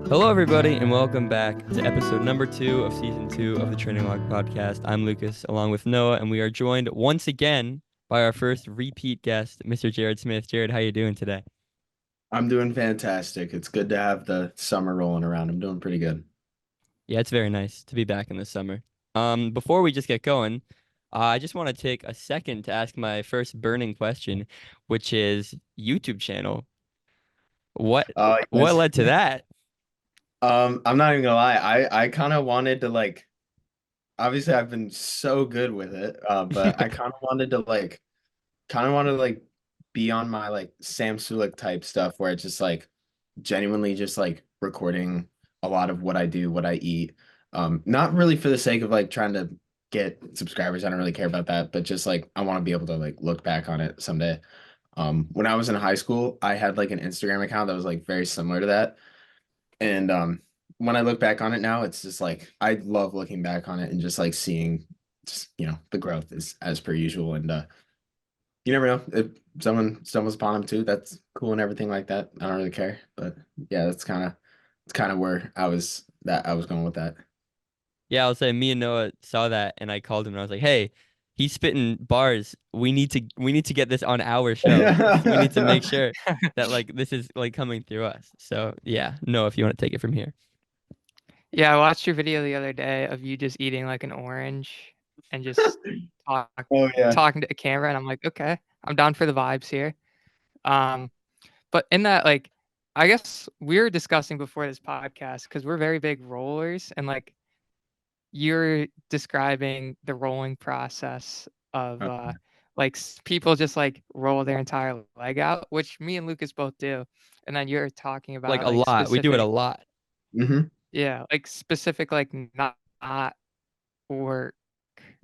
Hello, everybody, and welcome back to episode number 2 of season 2 of the Training Log podcast. I'm Lucas, along with Noah, and we are joined once again by our first repeat guest, Mr. Jared Smith. Jared, how you doing today? I'm doing fantastic. It's good to have the summer rolling around. I'm doing pretty good. Yeah, it's very nice to be back in the summer. Before we just get going, I just want to take a second to ask my first burning question, which is YouTube channel. What what Yes. led to that? I'm not even gonna lie. I kind of wanted to obviously I've been so good with it, but I kind of wanted to be on my Sam Sulek type stuff where it's just genuinely just recording a lot of what I do, what I eat. Not really for the sake of trying to get subscribers. I don't really care about that, but just I want to be able to look back on it someday. When I was in high school, I had an Instagram account that was very similar to that. And when I look back on it now, it's just I love looking back on it and just seeing just, the growth is as per usual. And you never know if someone stumbles upon them too. That's cool and everything like that. I don't really care. But yeah, it's kind of where I was going with that. Yeah, I'll say me and Noah saw that and I called him and I was like, "Hey, he's spitting bars. We need to get this on our show. We need to make sure that this is coming through us." So, yeah, Noah, if you want to take it from here. Yeah, I watched your video the other day of you just eating like an orange and just talk, Oh yeah. talking to the camera, and I'm like, okay, I'm down for the vibes here. Um, but in that, I guess we were discussing before this podcast because we're very big rollers, and you're describing the rolling process of people just roll their entire leg out, which me and Lucas both do, and then you're talking Like about a lot. We do it a specific, lot. Hmm. yeah, specific not work.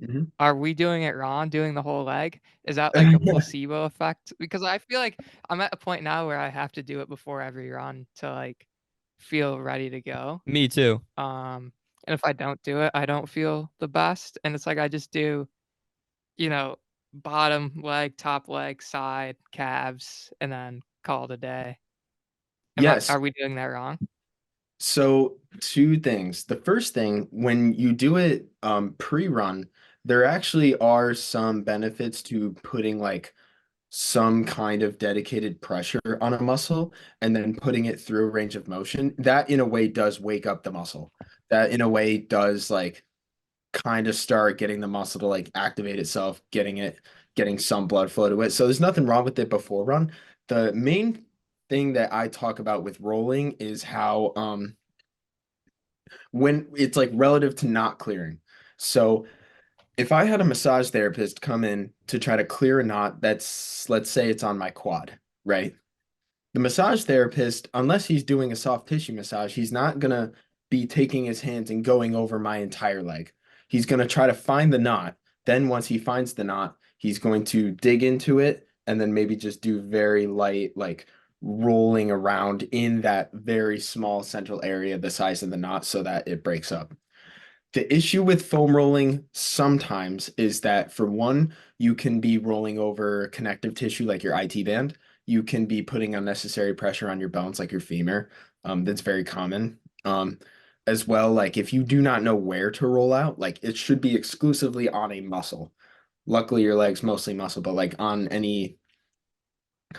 Hmm. Are we doing it wrong, doing the whole leg? Is that like a placebo effect? Because I feel like I'm at a point now where I have to do it before every run to feel ready to go. Me too. And if I don't do it, I don't feel the best. And it's like I just do, you know, bottom leg, top leg, side, calves, and then call it a day. Yes. Are we doing that wrong? So two things. The first thing, when you do it pre-run, there actually are some benefits to putting some kind of dedicated pressure on a muscle and then putting it through a range of motion. That in a way does wake up the muscle. That in a way does kind of start getting the muscle to activate itself, getting some blood flow to it. So there's nothing wrong with it before run. The main thing that I talk about with rolling is how when it's relative to not clearing. So if I had a massage therapist come in to try to clear a knot that's, let's say it's on my quad, right? The massage therapist, unless he's doing a soft tissue massage, he's not gonna be taking his hands and going over my entire leg. He's gonna try to find the knot. Then once he finds the knot, he's going to dig into it and then maybe just do very light, rolling around in that very small central area, the size of the knot, so that it breaks up. The issue with foam rolling sometimes is that, for one, you can be rolling over connective tissue like your IT band. You can be putting unnecessary pressure on your bones like your femur. That's very common. As well, if you do not know where to roll out, it should be exclusively on a muscle. Luckily, your leg's mostly muscle, but on any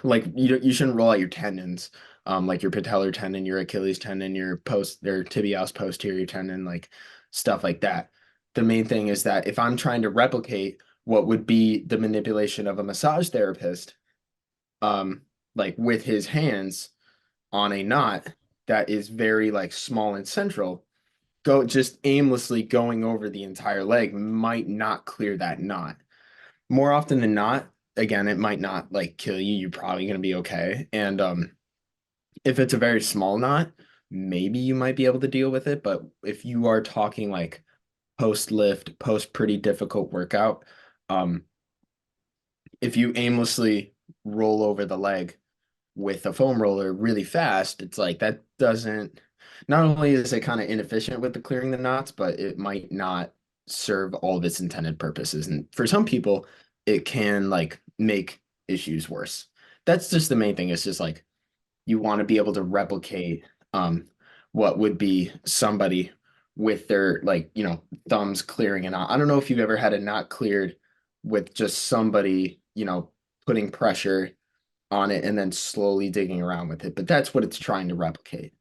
you shouldn't roll out your tendons, like your patellar tendon, your Achilles tendon, your tibialis posterior tendon, stuff like that. The main thing is that if I'm trying to replicate what would be the manipulation of a massage therapist, with his hands on a knot that is very small and central, go just aimlessly going over the entire leg might not clear that knot. More often than not, again, it might not kill you. You're probably gonna be okay. And if it's a very small knot, maybe you might be able to deal with it. But if you are talking post lift, post pretty difficult workout, um, if you aimlessly roll over the leg with a foam roller really fast, it's that doesn't, not only is it kind of inefficient with the clearing the knots, but it might not serve all of its intended purposes. And for some people, it can make issues worse. That's just the main thing. It's just you want to be able to replicate what would be somebody with their like, thumbs clearing a knot. I don't know if you've ever had a knot cleared with just somebody, putting pressure on it and then slowly digging around with it, but that's what it's trying to replicate.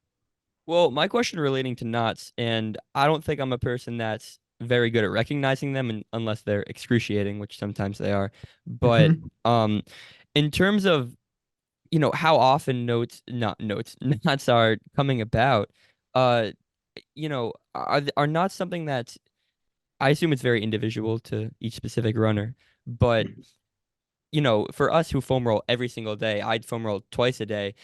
Well, my question relating to knots, and I don't think I'm a person that's very good at recognizing them unless they're excruciating, which sometimes they are. But Mhm. in terms of, how often not notes, knots are coming about, uh, are not something that I assume it's very individual to each specific runner, but for us who foam roll every single day, I'd foam roll twice a day.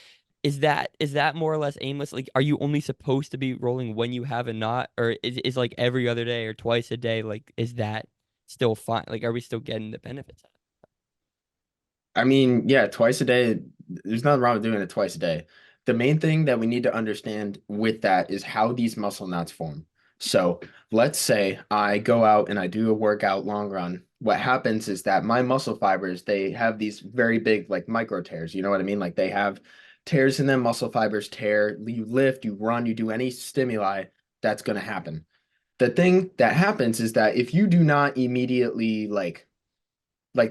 Is that more or less aimless? Like, are you only supposed to be rolling when you have a knot, or is like every other day or twice a day? Like, is that still fine? Like, are we still getting the benefits? I mean, yeah, twice a day, there's nothing wrong with doing it twice a day. The main thing that we need to understand with that is how these muscle knots form. So let's say I go out and I do a workout long run. What happens is that my muscle fibers, they have these very big, like micro tears. You know what I mean? Like they have tears in them, muscle fibers tear. You lift, you run, you do any stimuli, that's going to happen. The thing that happens is that if you do not immediately like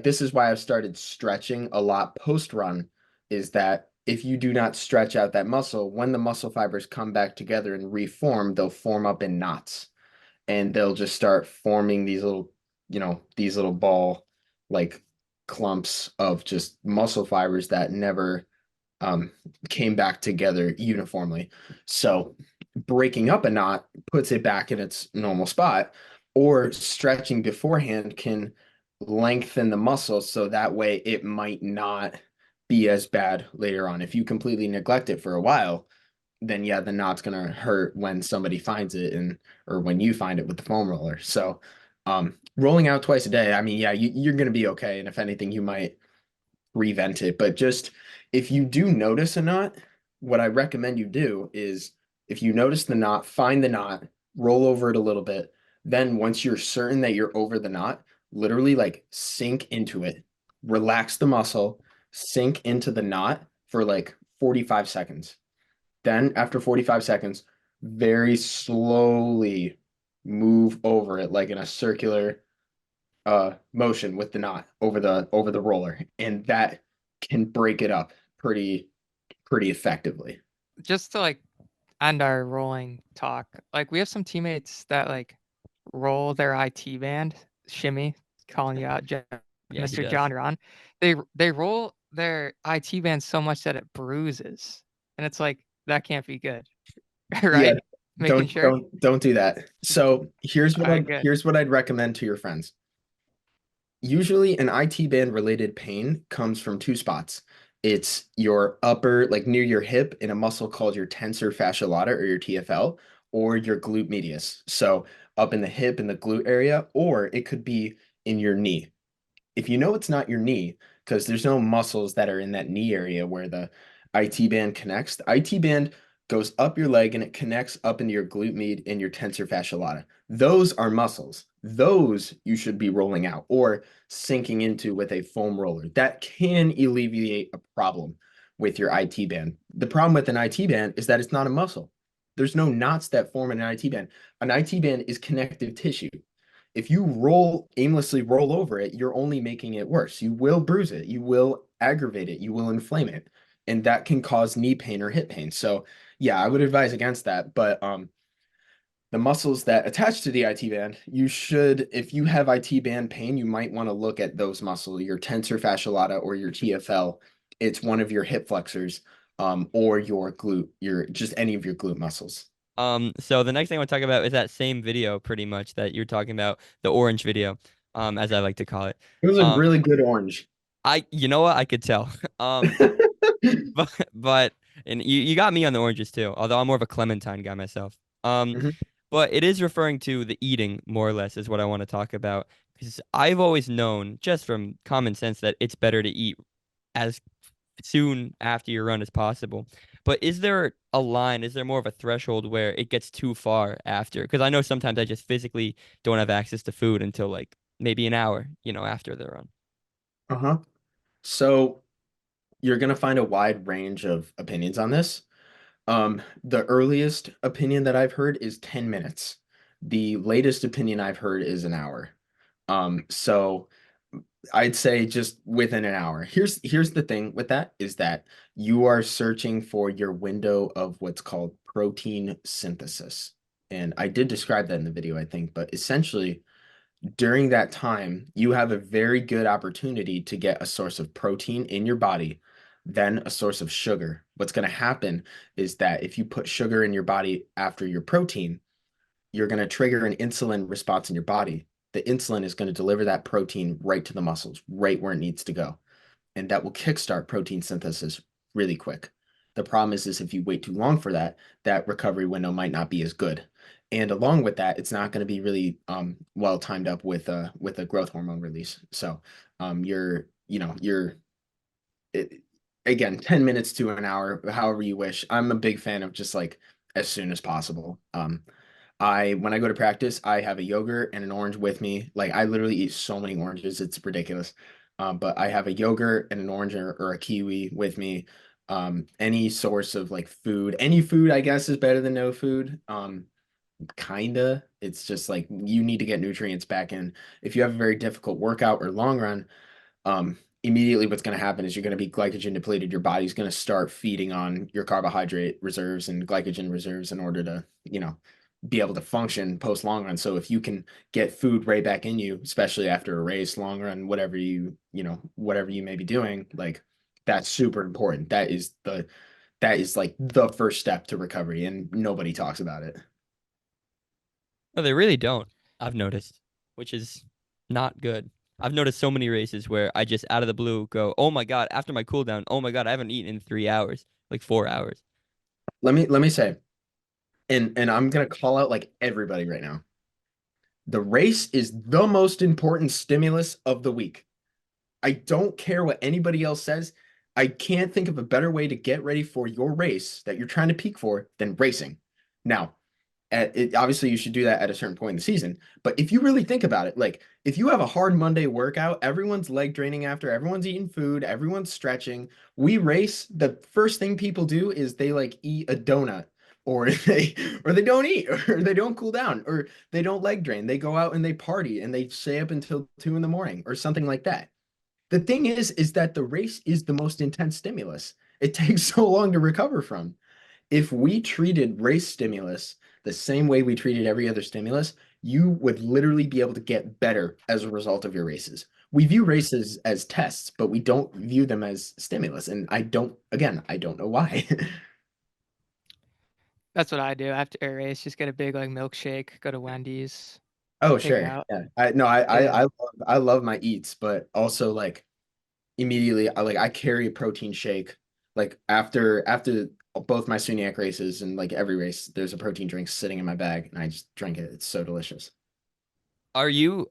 this is why I've started stretching a lot post run, is that if you do not stretch out that muscle, when the muscle fibers come back together and reform, they'll form up in knots and they'll just start forming these little ball like clumps of just muscle fibers that never um, came back together uniformly. So breaking up a knot puts it back in its normal spot, or stretching beforehand can lengthen the muscle so that way it might not be as bad later on. If you completely neglect it for a while, then yeah, the knot's gonna hurt when somebody finds it and or when you find it with the foam roller. So rolling out twice a day, I mean, yeah, you're gonna be okay. And if anything, you might revent it. But just if you do notice a knot, what I recommend you do is if you notice the knot, find the knot, roll over it a little bit. Then once you're certain that you're over the knot, literally like sink into it, relax the muscle, sink into the knot for like 45 seconds. Then after 45 seconds, very slowly move over it like in a circular motion with the knot over the roller, and that can break it up pretty effectively. Just to like end our rolling talk, like we have some teammates that like roll their IT band, shimmy, calling you out, Yeah, he Mr. does. John Ron. They roll their IT band so much that it bruises, and it's like that can't be good, Yeah, right? Making don't sure. don't don't do that. So All right, good. here's what I'd recommend to your friends. Usually an IT band related pain comes from two spots. It's your upper, like near your hip in a muscle called your tensor fasciae lata or your TFL, or your glute medius. So up in the hip in the glute area, or it could be in your knee. If you know it's not your knee, because there's no muscles that are in that knee area where the IT band connects, the IT band goes up your leg and it connects up into your glute med and your tensor fasciae lata. Those are muscles. Those you should be rolling out or sinking into with a foam roller. That can alleviate a problem with your IT band. The problem with an IT band is that it's not a muscle. There's no knots that form in an IT band. An IT band is connective tissue. If you aimlessly roll over it, you're only making it worse. You will bruise it, you will aggravate it, you will inflame it, and that can cause knee pain or hip pain. So yeah, I would advise against that. But the muscles that attach to the IT band, you should, if you have IT band pain, you might want to look at those muscles, your tensor fasciae lata or your TFL. It's one of your hip flexors, or your glute, your just any of your glute muscles. So the next thing I want to talk about is that same video, pretty much that you're talking about, the orange video, as I like to call it. It was a Um, really good orange. you know what? I could tell. But and you got me on the oranges too, although I'm more of a clementine guy myself. Mhm. But it is referring to the eating more or less is what I want to talk about because I've always known just from common sense that it's better to eat as soon after your run as possible. But is there a line? Is there more of a threshold where it gets too far after? Because I know sometimes I just physically don't have access to food until like maybe an hour, after the run. So you're going to find a wide range of opinions on this. The earliest opinion that I've heard is 10 minutes. The latest opinion I've heard is an hour. So I'd say just within an hour. Here's the thing with that is that you are searching for your window of what's called protein synthesis. And I did describe that in the video, I think, but essentially during that time, you have a very good opportunity to get a source of protein in your body, then a source of sugar. What's going to happen is that if you put sugar in your body after your protein, you're going to trigger an insulin response in your body. The insulin is going to deliver that protein right to the muscles, right where it needs to go. And that will kickstart protein synthesis really quick. The problem is if you wait too long for that, that recovery window might not be as good. And along with that, it's not going to be really well timed up with a growth hormone release. So you're it, again 10 minutes to an hour, however you wish. I'm a big fan of just like as soon as possible. When I go to practice, I have a yogurt and an orange with me. Like I literally eat so many oranges, it's ridiculous. But I have a yogurt and an orange or a kiwi with me. Any source of like food, any food I guess is better than no food. Kinda. It's just like you need to get nutrients back in. If you have a very difficult workout or long run, immediately what's going to happen is you're going to be glycogen depleted. Your body's going to start feeding on your carbohydrate reserves and glycogen reserves in order to, be able to function post long run. So if you can get food right back in you, especially after a race, long run, whatever you may be doing, like that's super important. That is like the first step to recovery, and nobody talks about it. No, they really don't. I've noticed, which is not good. I've noticed so many races where I just out of the blue go, "Oh my God," after my cooldown, "Oh my God, I haven't eaten in 3 hours, like 4 hours." Let me say, and I'm gonna call out like everybody right now. The race is the most important stimulus of the week. I don't care what anybody else says. I can't think of a better way to get ready for your race that you're trying to peak for than racing. Now, obviously you should do that at a certain point in the season. But if you really think about it, like if you have a hard Monday workout, everyone's leg draining after, everyone's eating food, everyone's stretching. We race, the first thing people do is they like eat a donut or they don't eat or they don't cool down or they don't leg drain. They go out and they party and they stay up until 2 in the morning or something like that. The thing is that the race is the most intense stimulus. It takes so long to recover from. If we treated race stimulus the same way we treated every other stimulus, you would literally be able to get better as a result of your races. We view races as tests, but we don't view them as stimulus. And I don't know why. That's what I do after a race. Just get a big like milkshake, go to Wendy's, Oh, pig sure. out. Yeah. I no, Yeah. I love my eats, but also like immediately I carry a protein shake. Like after both my SUNYAC races and like every race, there's a protein drink sitting in my bag and I just drink it. It's so delicious. Are you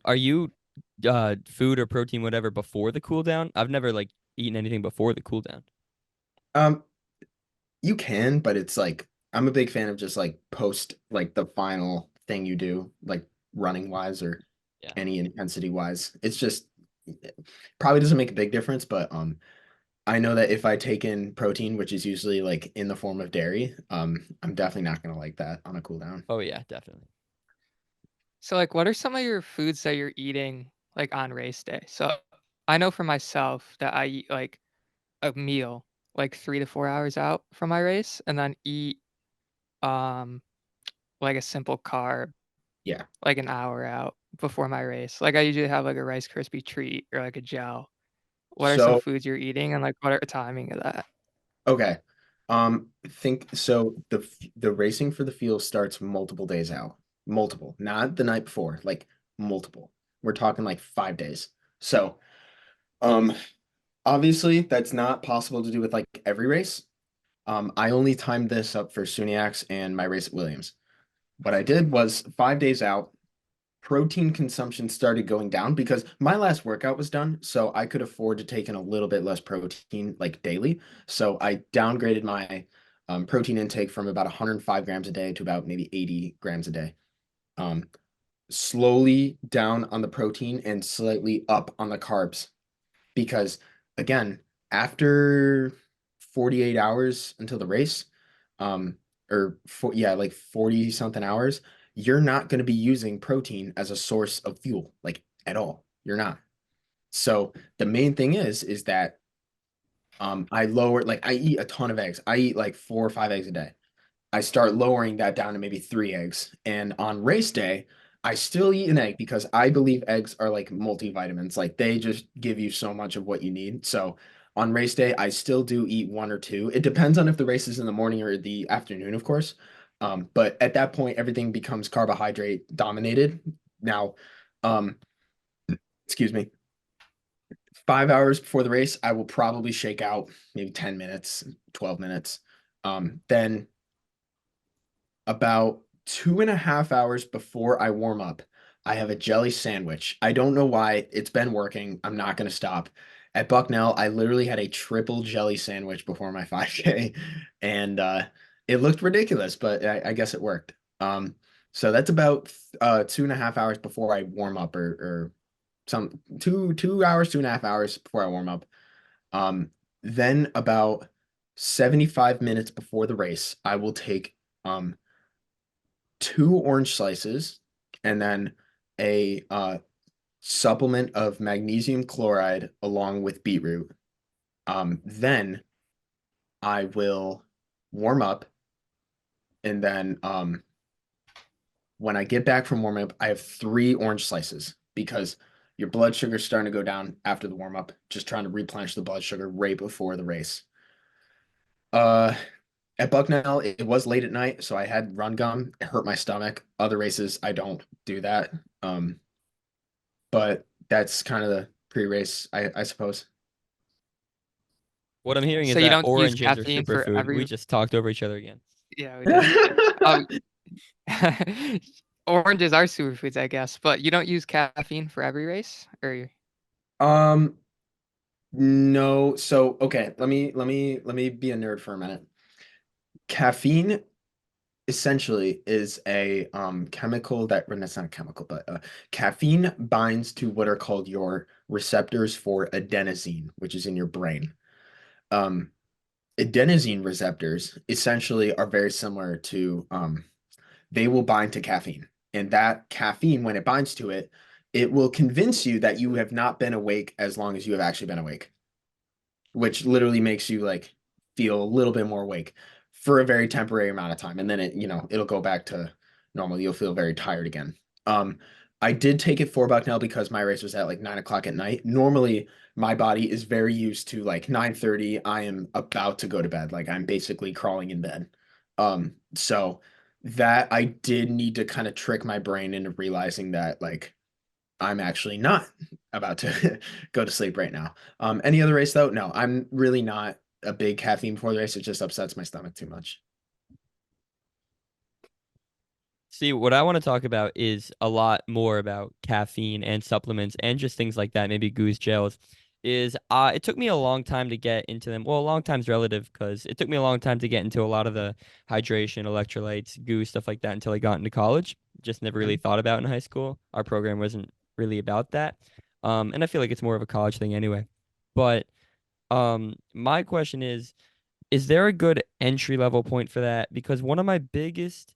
food or protein whatever before the cooldown? I've never like eaten anything before the cooldown. Um, you can, but it's like I'm a big fan of just like post like the final thing you do, like running wise or Yeah. any intensity wise. It's just probably doesn't make a big difference, but I know that if I take in protein, which is usually like in the form of dairy, I'm definitely not gonna like that on a cooldown. Oh yeah, definitely. So like what are some of your foods that you're eating like on race day? So I know for myself that I eat like a meal like 3 to 4 hours out from my race and then eat um like a simple carb Yeah. like an hour out before my race. Like I usually have like a Rice Krispie treat or like a gel. What are some So foods you're eating and like what are the timing of that? okay. Think so the racing for the field starts multiple days out. Multiple, not the night before, like multiple. We're talking like 5 days. So, um, obviously that's not possible to do with like every race. I only timed this up for SUNYACs and my race at Williams. What I did was 5 days out, protein consumption started going down because my last workout was done, so I could afford to take in a little bit less protein like daily. So I downgraded my protein intake from about 105 grams a day to about maybe 80 grams a day. Um, Slowly down on the protein and slightly up on the carbs because again, after 48 hours until the race, like 40 something hours, you're not going to be using protein as a source of fuel, like at all. You're not. So the main thing is that I lower, like I eat a ton of eggs. I eat like 4 or 5 eggs a day. I start lowering that down to maybe 3 eggs. And on race day, I still eat an egg because I believe eggs are like multivitamins. Like they just give you so much of what you need. So on race day, I still do eat one or two. It depends on if the race is in the morning or the afternoon, of course. But at that point, everything becomes carbohydrate dominated. Now, um, excuse me, 5 hours before the race, I will probably shake out maybe 10 minutes, 12 minutes. Then about 2.5 hours before I warm up, I have a jelly sandwich. I don't know why. It's been working. I'm not going to stop. At Bucknell, I literally had a triple jelly sandwich before my 5K, and it looked ridiculous, but I guess it worked. So that's about 2.5 hours before I warm up, or some 2 hours, 2.5 hours before I warm up. Um, then about 75 minutes before the race, I will take 2 orange slices and then a supplement of magnesium chloride along with beetroot. Then I will warm up, and then when I get back from warm up, I have 3 orange slices because your blood sugar is starting to go down after the warm up, just trying to replenish the blood sugar right before the race. At Bucknell, it was late at night, so I had run gum. It hurt my stomach. Other races, I don't do that. But that's kind of the pre-race, I suppose. What I'm hearing is So you that don't use oranges are caffeine for superfood. We every. just talked over each other again. Yeah, we did. Um, Oranges are superfoods, I guess, but you don't use caffeine for every race, or Um, no. So okay, let me be a nerd for a minute. Caffeine essentially is a chemical that, well, that's not a chemical, but caffeine binds to what are called your receptors for adenosine, which is in your brain. Um, Adenosine receptors essentially are very similar to they will bind to caffeine. And that caffeine, when it binds to it, it will convince you that you have not been awake as long as you have actually been awake, which literally makes you like feel a little bit more awake for a very temporary amount of time. And then it'll go back to normal. You'll feel very tired again. Um, I did take it for Bucknell because my race was at like 9 o'clock at night. Normally, my body is very used to like 9:30. I am about to go to bed. Like I'm basically crawling in bed. So that I did need to kind of trick my brain into realizing that like I'm actually not about to go to sleep right now. Any other race though? No, I'm really not a big caffeine before the race. It just upsets my stomach too much. See, what I want to talk about is a lot more about caffeine and supplements and just things like that, maybe goose gels. It took me a long time to get into them. Well, a long time's relative because it took me a long time to get into a lot of the hydration, electrolytes, goose, stuff like that until I got into college. Just never really Mhm. thought about in high school. Our program wasn't really about that. And I feel like it's more of a college thing anyway. But my question is there a good entry level point for that? Because one of my biggest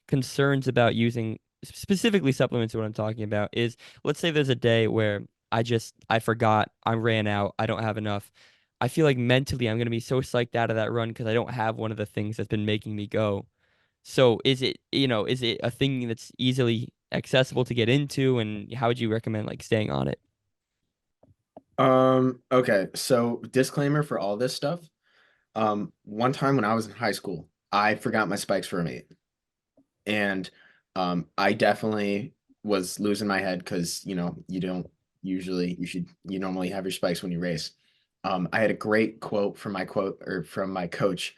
concerns about using specifically supplements, what I'm talking about is, let's say there's a day where I forgot, I ran out, I don't have enough. I feel like mentally I'm going to be so psyched out of that run because I don't have one of the things that's been making me go. So is it a thing that's easily accessible to get into, and how would you recommend like staying on it? Okay, so disclaimer for all this stuff. One time when I was in high school, I forgot my spikes for a meet. And I definitely was losing my head because you don't usually you normally have your spikes when you race. I had a great quote from my coach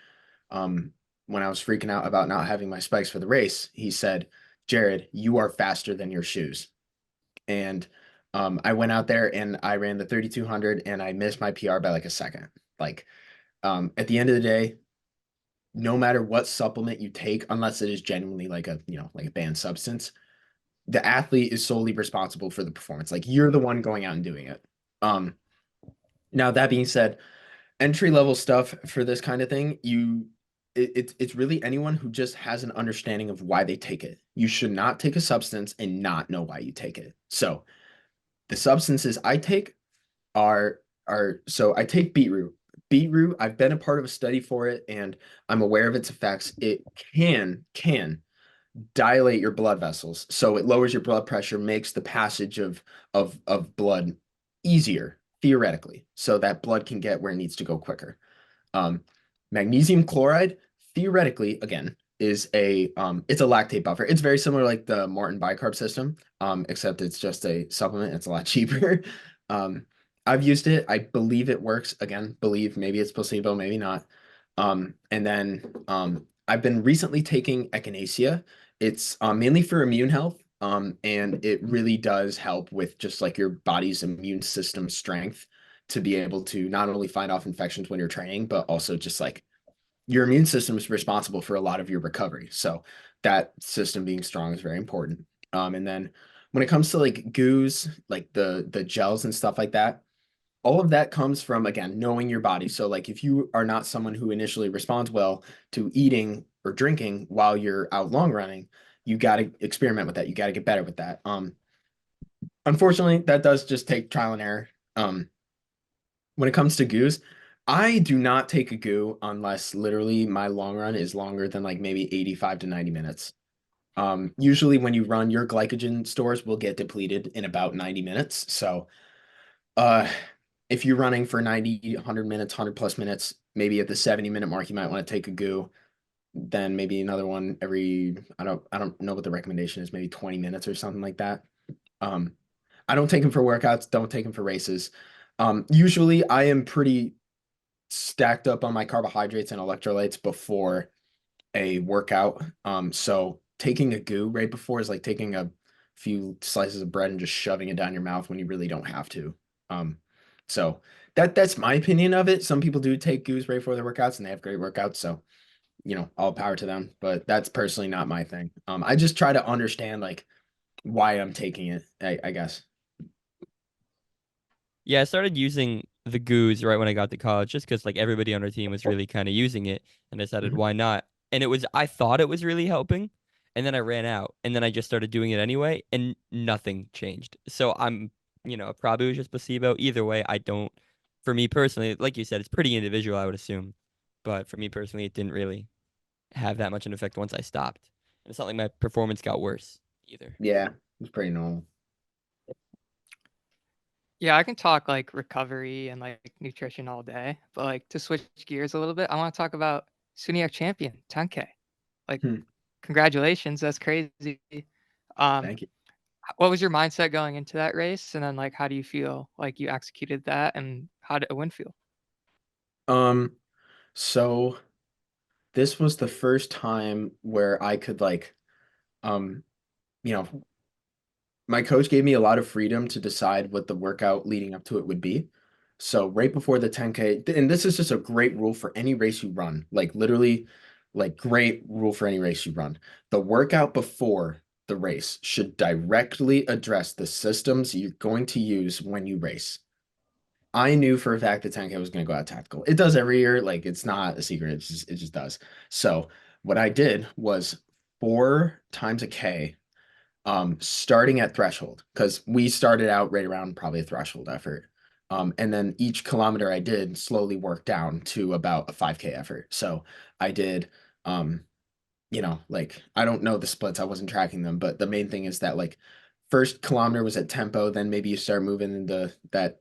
when I was freaking out about not having my spikes for the race. He said, "Jared, you are faster than your shoes." And I went out there and I ran the 3200 and I missed my PR by like a second. Like at the end of the day, no matter what supplement you take, unless it is genuinely like a banned substance, the athlete is solely responsible for the performance. Like you're the one going out and doing it. Um, Now that being said, entry level stuff for this kind of thing, it's really anyone who just has an understanding of why they take it. You should not take a substance and not know why you take it. So the substances I take are so I take beetroot. Beetroot, I've been a part of a study for it and I'm aware of its effects. It can dilate your blood vessels. So it lowers your blood pressure, makes the passage of blood easier theoretically, so that blood can get where it needs to go quicker. Um, Magnesium chloride, theoretically, again, is it's a lactate buffer. It's very similar like the Morton bicarb system, except it's just a supplement. It's a lot cheaper. Um, I've used it. I believe it works. Again, believe maybe it's placebo, maybe not. And then I've been recently taking echinacea. It's mainly for immune health. And it really does help with just like your body's immune system strength to be able to not only fight off infections when you're training, but also just like your immune system is responsible for a lot of your recovery. So that system being strong is very important. And then when it comes to like goos, like the gels and stuff like that, all of that comes from, again, knowing your body. So like if you are not someone who initially responds well to eating or drinking while you're out long running, you got to experiment with that. You got to get better with that. Unfortunately, that does just take trial and error. When it comes to goos, I do not take a goo unless literally my long run is longer than like maybe 85 to 90 minutes. Usually when you run, your glycogen stores will get depleted in about 90 minutes. So, uh, if you're running for 90, 100 minutes, 100 plus minutes, maybe at the 70-minute mark, you might want to take a goo. Then maybe another one every, I don't know what the recommendation is, maybe 20 minutes or something like that. Um, I don't take them for workouts, don't take them for races. Usually I am pretty stacked up on my carbohydrates and electrolytes before a workout. So taking a goo right before is like taking a few slices of bread and just shoving it down your mouth when you really don't have to. So that's my opinion of it. Some people do take goos right before their workouts and they have great workouts. So, all power to them, but that's personally not my thing. I just try to understand like why I'm taking it, I guess. Yeah, I started using the goos right when I got to college just because like everybody on our team was really kind of using it and I decided Mhm. why not. And I thought it was really helping and then I ran out and then I just started doing it anyway and nothing changed. So probably was just placebo. Either way, for me personally, like you said, it's pretty individual, I would assume. But for me personally, it didn't really have that much an effect once I stopped. And it's not like my performance got worse either. Yeah, it's pretty normal. Yeah, I can talk like recovery and like nutrition all day, but like to switch gears a little bit, I want to talk about SUNYAC champion 10K. Like, Hmm. congratulations, that's crazy. Um, Thank you. what was your mindset going into that race, and then like how do you feel like you executed that, and how did it win feel? Um, so this was the first time where I could like, um, you know, my coach gave me a lot of freedom to decide what the workout leading up to it would be. So right before the 10K, and this is just a great rule for any race you run, like literally, like great rule for any race you run. The workout before the race should directly address the systems you're going to use when you race. I knew for a fact that 10K was going to go out tactical. It does every year. Like it's not a secret. It just does. So what I did was 4 times a K, starting at threshold, because we started out right around probably a threshold effort. And then each kilometer I did slowly worked down to about a 5K effort. So I did, like I don't know the splits, I wasn't tracking them, but the main thing is that like first kilometer was at tempo, then maybe you start moving into that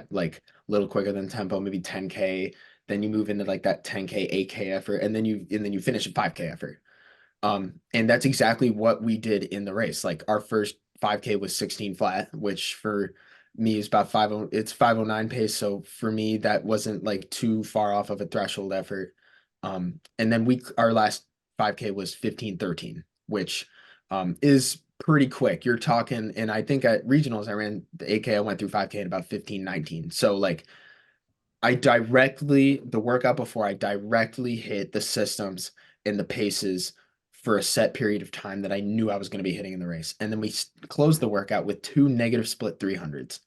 like little quicker than tempo, maybe 10K, then you move into like that 10K, 8K effort, and then you finish a 5K effort. And that's exactly what we did in the race. Like our first 5K was 16 flat, which for me is about 50, it's 509 pace. So for me, that wasn't like too far off of a threshold effort. And then our last 5K was 15:13, which is pretty quick. You're talking, and I think at regionals I ran the 8K, I went through 5K in about 15:19. So like the workout before I directly hit the systems and the paces for a set period of time that I knew I was going to be hitting in the race. And then we closed the workout with 2 negative split 300s.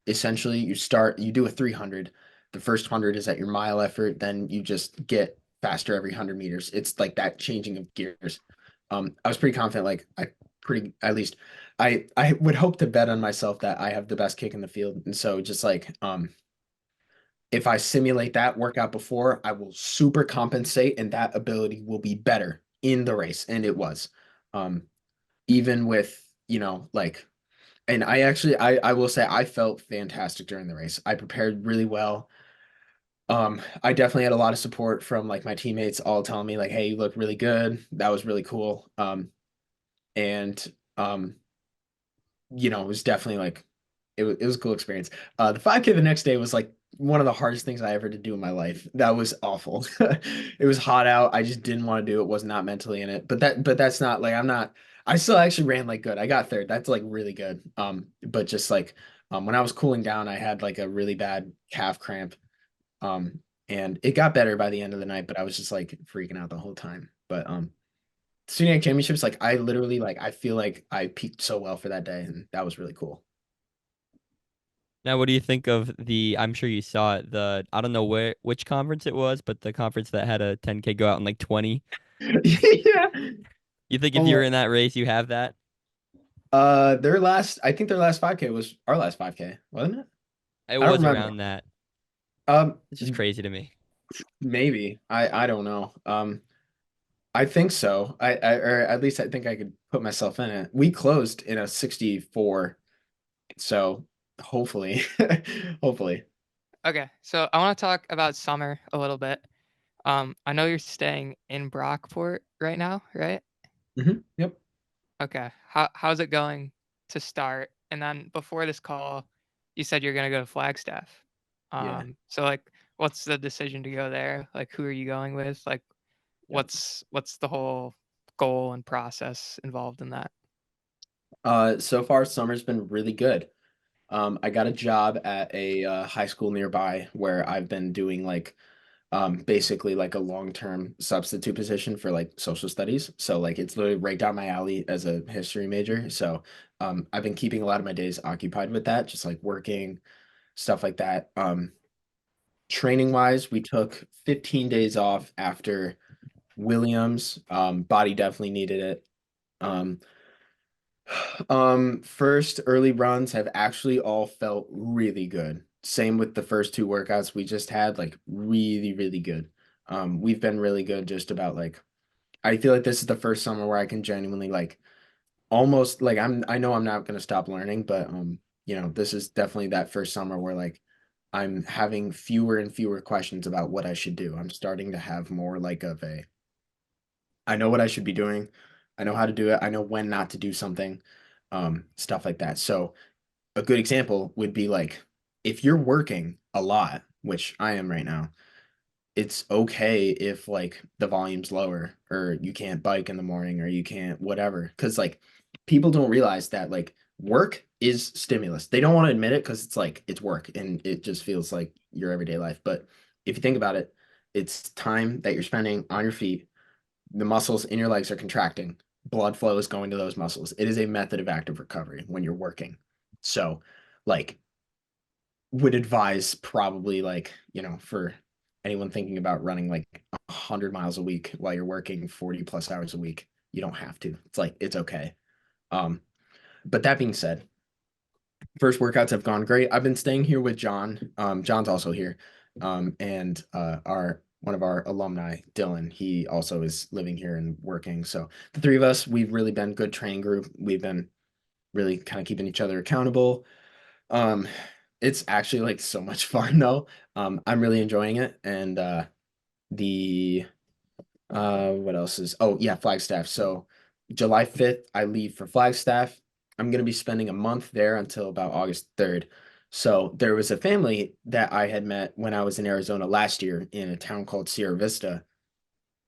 Essentially, you do a 300. The first 100 is at your mile effort. Then you just get faster every 100 meters. It's like that changing of gears. I was pretty confident, like at least I would hope to bet on myself that I have the best kick in the field. And so just like if I simulate that workout before, I will super compensate and that ability will be better in the race. And it was. Even with, like, and I will say I felt fantastic during the race. I prepared really well. I definitely had a lot of support from like my teammates all telling me like, hey, you look really good. That was really cool. And it was definitely like it was a cool experience. The 5K the next day was like one of the hardest things I ever had to do in my life. That was awful. It was hot out. I just didn't want to do it. Was not mentally in it. But that's not like I still actually ran like good. I got third. That's like really good. But just like when I was cooling down, I had like a really bad calf cramp. And it got better by the end of the night, but I was just like freaking out the whole time. But SUNYAC championships, like I literally like I feel like I peaked so well for that day, and that was really cool. Now, what do you think of I'm sure you saw it, I don't know which conference it was, but the conference that had a 10K go out in like 20. Yeah. You think if Oh you're my. in that race, you have that? I think their last 5K was our last 5K, wasn't it? It I don't was remember. around that. Um, It's just crazy to me. maybe. I don't know. I think so. Or at least I think I could put myself in it. We closed in a 64, so hopefully, hopefully. Okay, so I want to talk about summer a little bit. I know you're staying in Brockport right now, right? Yep. Okay. How's it going to start? And then before this call, you said you're gonna go to Flagstaff. Yeah. So like, what's the decision to go there? Like, who are you going with? Like, Yep. what's the whole goal and process involved in that? So far summer's been really good. I got a job at a high school nearby where I've been doing like basically like a long-term substitute position for like social studies. So like it's literally right down my alley as a history major. So I've been keeping a lot of my days occupied with that, just like working, stuff like that. Training wise, we took 15 days off after Williams. Body definitely needed it. Um, first early runs have actually all felt really good. Same with the first two workouts we just had, like really, really good. We've been really good just about like I feel like this is the first summer where I can genuinely like almost like I know I'm not gonna stop learning, but this is definitely that first summer where like I'm having fewer and fewer questions about what I should do. I'm starting to have more like of a I know what I should be doing. I know how to do it. I know when not to do something, stuff like that. So a good example would be like if you're working a lot, which I am right now, it's okay if like the volume's lower or you can't bike in the morning or you can't whatever. Cause like people don't realize that like work is stimulus. They don't want to admit it because it's like it's work and it just feels like your everyday life. But if you think about it, it's time that you're spending on your feet. The muscles in your legs are contracting. Blood flow is going to those muscles. It is a method of active recovery when you're working. So, like, would advise probably like, for anyone thinking about running like 100 miles a week while you're working 40 plus hours a week, you don't have to. It's like, it's okay. Um, but that being said, first workouts have gone great. I've been staying here with John. John's also here. And our one of our alumni, Dylan, he also is living here and working. So the three of us, we've really been good training group. We've been really kind of keeping each other accountable. Um, it's actually like so much fun though. I'm really enjoying it. And the what else is oh yeah, Flagstaff. So July 5th, I leave for Flagstaff. I'm gonna be spending a month there until about August 3rd. So there was a family that I had met when I was in Arizona last year in a town called Sierra Vista.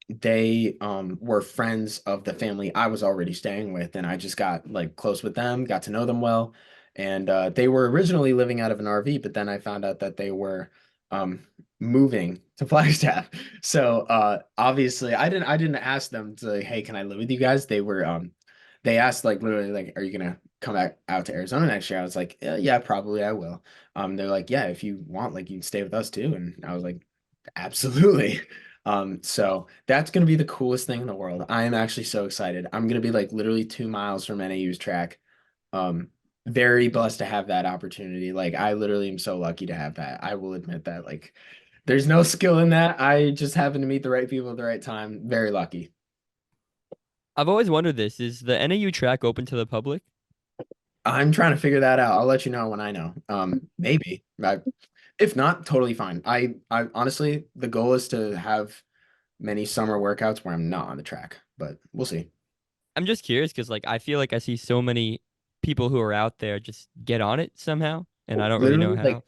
They were friends of the family I was already staying with, and I just got like close with them, got to know them well. And they were originally living out of an RV, but then I found out that they were um moving to Flagstaff. So obviously I didn't ask them to like, hey, can I live with you guys? They asked like literally like, are you gonna come back out to Arizona next year? I was like, yeah, probably I will. They're like, yeah, if you want, like you can stay with us too. And I was like, absolutely. So that's gonna be the coolest thing in the world. I am actually so excited. I'm gonna be like literally 2 miles from NAU's track. Um, very blessed to have that opportunity. Like I literally am so lucky to have that. I will admit that. Like there's no skill in that. I just happen to meet the right people at the right time. Very lucky. I've always wondered this. Is the NAU track open to the public? I'm trying to figure that out. I'll let you know when I know. Maybe. If not, totally fine. I honestly, the goal is to have many summer workouts where I'm not on the track, but we'll see. I'm just curious because like I feel like I see so many people who are out there just get on it somehow, and I don't really know Literally, like how.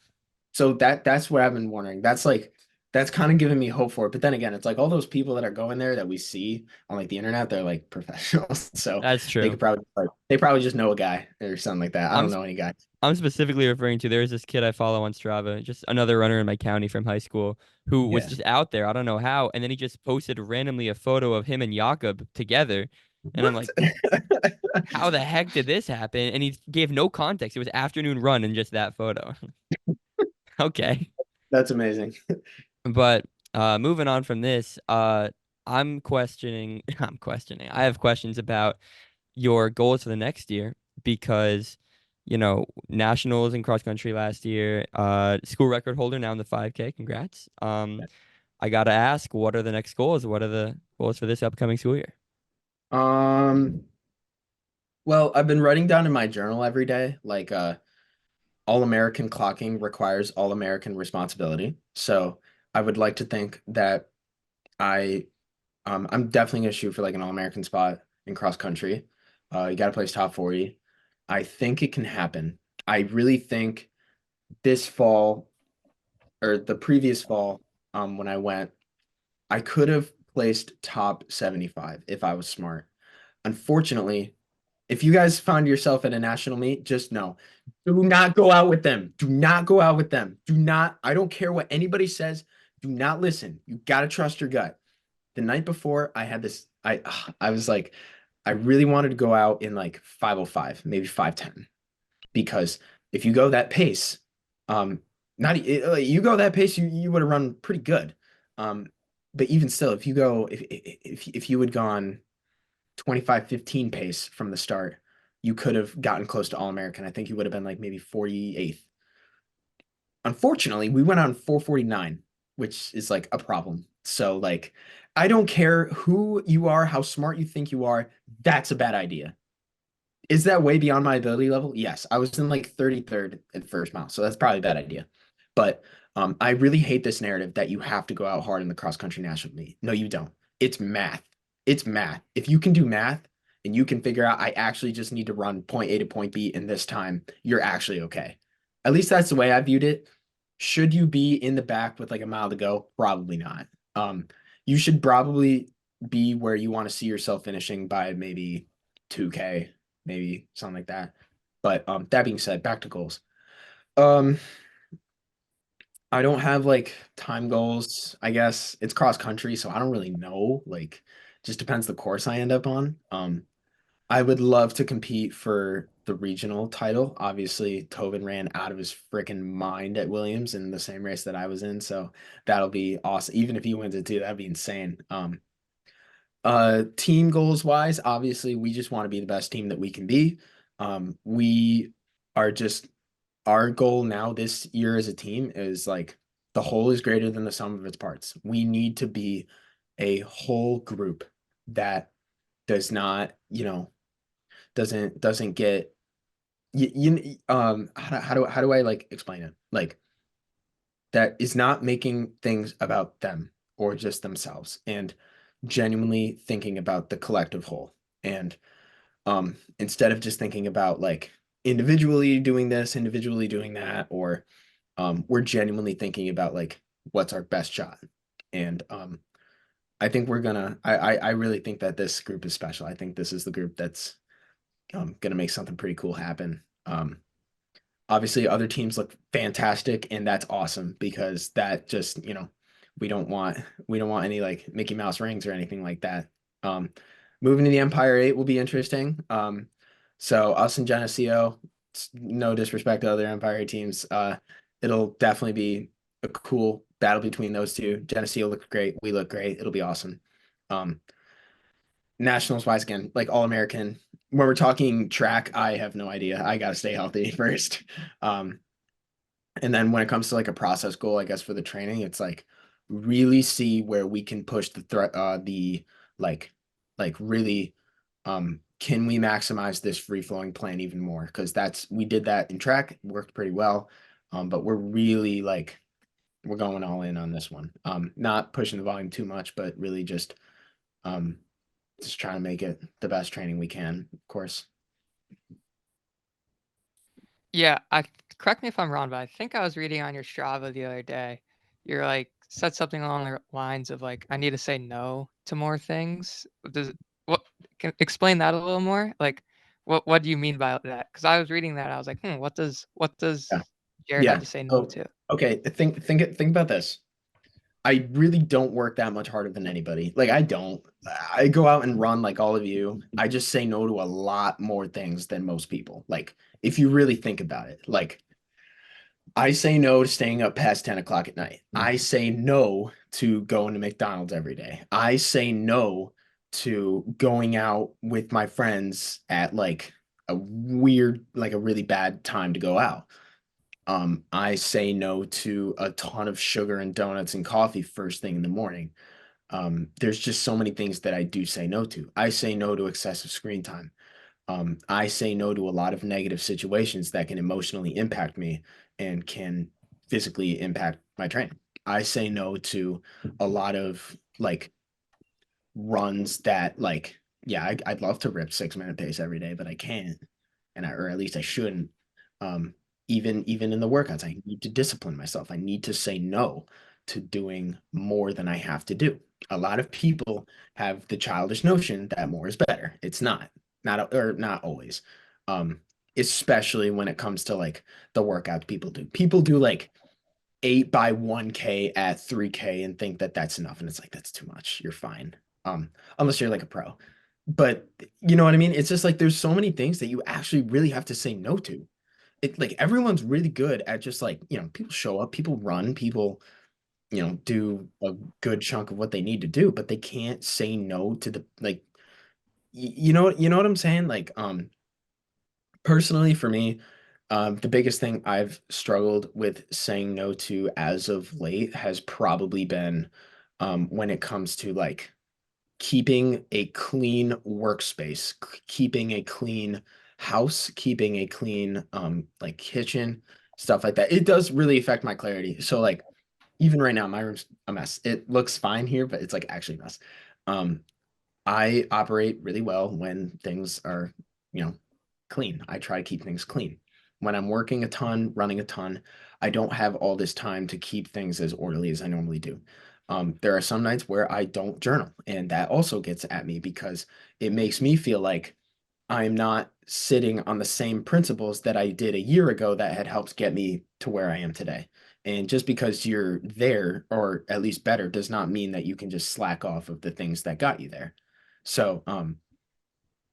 so that's what I've been wondering. That's kind of giving me hope for it. But then again, it's like all those people that are going there that we see on like the internet, they're like professionals. So That's they true. could probably like they probably just know a guy or something like that. I I'm don't s- know any guy. I'm specifically referring to there's this kid I follow on Strava, just another runner in my county from high school who was Yeah. just out there. I don't know how, and then he just posted randomly a photo of him and Jakob together, and I'm What? like, how the heck did this happen? And he gave no context. It was afternoon run and just that photo. Okay. That's amazing. But moving on from this, I'm questioning I have questions about your goals for the next year because nationals in cross country last year, school record holder now in the 5K. Congrats. I gotta ask, what are the next goals? What are the goals for this upcoming school year? Um, well, I've been writing down in my journal every day, like all-American clocking requires all-American responsibility. So I would like to think that I I'm definitely gonna shoot for like an all-American spot in cross country. You gotta place top 40. I think it can happen. I really think this fall or the previous fall, when I went, I could have placed top 75 if I was smart. Unfortunately, if you guys find yourself at a national meet, just know, do not go out with them. Do not go out with them. Do not, I don't care what anybody says. Do not listen. You got to trust your gut. The night before, I had this, I was like, I really wanted to go out in like 5:05, maybe 5:10, because if you go that pace, um, not you go that pace, you would have run pretty good. Um, but even still, if you had gone 25:15 pace from the start, you could have gotten close to All-American. I think you would have been like maybe 48th. Unfortunately, we went on 4:49, which is like a problem. So like I don't care who you are, how smart you think you are, that's a bad idea. Is that way beyond my ability level? Yes. I was in like 33rd at first mile, so that's probably a bad idea. But I really hate this narrative that you have to go out hard in the cross country national meet. No, you don't. It's math. It's math. If you can do math and you can figure out I actually just need to run point A to point B in this time, you're actually okay. At least that's the way I viewed it. Should you be in the back with like a mile to go? Probably not. You should probably be where you want to see yourself finishing by maybe 2K, maybe something like that. But that being said, back to goals. Um, I don't have like time goals. I guess it's cross country, so I don't really know. Like, just depends the course I end up on. I would love to compete for the regional title. Obviously, Tobin ran out of his freaking mind at Williams in the same race that I was in, so that'll be awesome. Even if he wins it too, that'd be insane. Team goals wise, obviously, we just want to be the best team that we can be. We are just our goal now this year as a team is like the whole is greater than the sum of its parts. We need to be a whole group that does not, doesn't get how do I like explain it? Like that is not making things about them or just themselves and genuinely thinking about the collective whole. And instead of just thinking about like individually doing this, individually doing that, or we're genuinely thinking about like what's our best shot. And I think I really think that this group is special. I think this is the group that's gonna make something pretty cool happen. Obviously other teams look fantastic and that's awesome because that just, we don't want any like Mickey Mouse rings or anything like that. Um, moving to the Empire 8 will be interesting. So us and Geneseo, no disrespect to other Empire 8 teams, it'll definitely be a cool battle between those two. Genesee will look great. We look great. It'll be awesome. Um, Nationals wise, again, like all American. When we're talking track, I have no idea. I gotta stay healthy first. Um, and then when it comes to like a process goal, I guess for the training, it's like really see where we can push the threat, like, really, can we maximize this free flowing plan even more? Because we did that in track, it worked pretty well. But we're really like, we're going all in on this one. Not pushing the volume too much, but really um, just trying to make it the best training we can, of course. Yeah, I correct me if I'm wrong, but I think I was reading on your Strava the other day. You're like said something along the lines of like I need to say no to more things. What can explain that a little more? Like what do you mean by that? Because I was reading that, I was like, what does Yeah. Jared have Yeah. to say no Oh, to? okay. Think about this. I really don't work that much harder than anybody. Like I don't. I go out and run like all of you. I just say no to a lot more things than most people. Like if you really think about it, like I say no to staying up past 10 o'clock at night. I say no to going to McDonald's every day. I say no to going out with my friends at like a weird, like a really bad time to go out. I say no to a ton of sugar and donuts and coffee first thing in the morning. There's just so many things that I do say no to. I say no to excessive screen time. I say no to a lot of negative situations that can emotionally impact me and can physically impact my training. I say no to a lot of like runs that like, yeah, I'd love to rip 6 minute pace every day, but I can't, or at least I shouldn't. Um, even in the workouts, I need to discipline myself. I need to say no to doing more than I have to do. A lot of people have the childish notion that more is better. It's not or not always. Um, Especially when it comes to like the workouts people do. People do like 8 by 1K at 3K and think that that's enough. And it's like, that's too much. You're fine. Unless you're like a pro. But you know what I mean? It's just like there's so many things that you actually really have to say no to. It like everyone's really good at just like, people show up, people run, people, do a good chunk of what they need to do, but they can't say no to the like you know what I'm saying? Like, personally for me, the biggest thing I've struggled with saying no to as of late has probably been when it comes to like keeping a clean workspace, keeping a clean house, keeping a clean like kitchen, stuff like that. It does really affect my clarity. So like even right now, my room's a mess. It looks fine here, but it's like actually a mess. Um, I operate really well when things are, you know, clean. I try to keep things clean. When I'm working a ton, running a ton, I don't have all this time to keep things as orderly as I normally do. There are some nights where I don't journal, and that also gets at me because it makes me feel like I'm not sitting on the same principles that I did a year ago that had helped get me to where I am today. And just because you're there, or at least better, does not mean that you can just slack off of the things that got you there. So,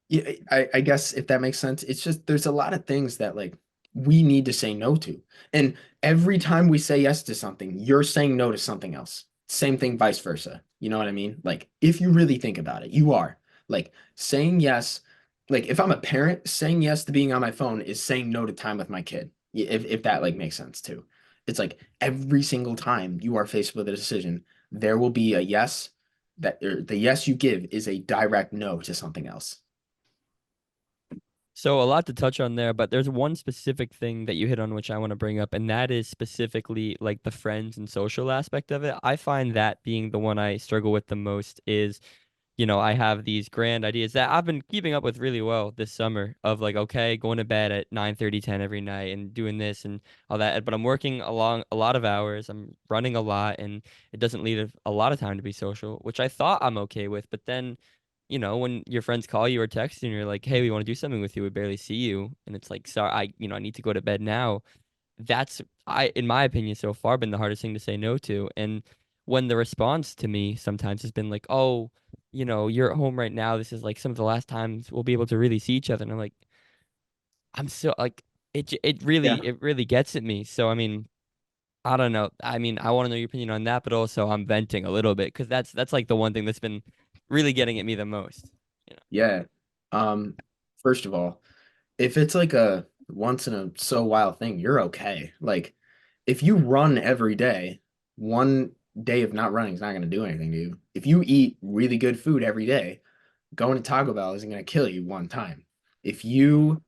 yeah, I guess if that makes sense, it's just there's a lot of things that like we need to say no to. And every time we say yes to something, you're saying no to something else. Same thing, vice versa. You know what I mean? Like if you really think about it, you are like saying yes. Like if I'm a parent, saying yes to being on my phone is saying no to time with my kid. If that like makes sense too. It's like every single time you are faced with a decision, there will be a yes that or the yes you give is a direct no to something else. So a lot to touch on there, but there's one specific thing that you hit on which I want to bring up, and that is specifically like the friends and social aspect of it. I find that being the one I struggle with the most is, I have these grand ideas that I've been keeping up with really well this summer of like, okay, going to bed at 9:30, 10 every night and doing this and all that. But I'm working along a lot of hours. I'm running a lot and it doesn't leave a lot of time to be social, which I thought I'm okay with. But then, when your friends call you or text you and you're like, hey, we want to do something with you. We barely see you. And it's like, sorry, I need to go to bed now. That's in my opinion so far been the hardest thing to say no to. And when the response to me sometimes has been like, oh, you're at home right now, this is like some of the last times we'll be able to really see each other. And I'm like, I'm so like it Yeah. really gets at me. So I mean, I don't know. I mean, I want to know your opinion on that, but also I'm venting a little bit because that's like the one thing that's been really getting at me the most. You know? Yeah. First of all, if it's like a once in a so while thing, you're okay. Like if you run every day, one day of not running is not going to do anything to you. If you eat really good food every day, going to Taco Bell isn't going to kill you one time. If you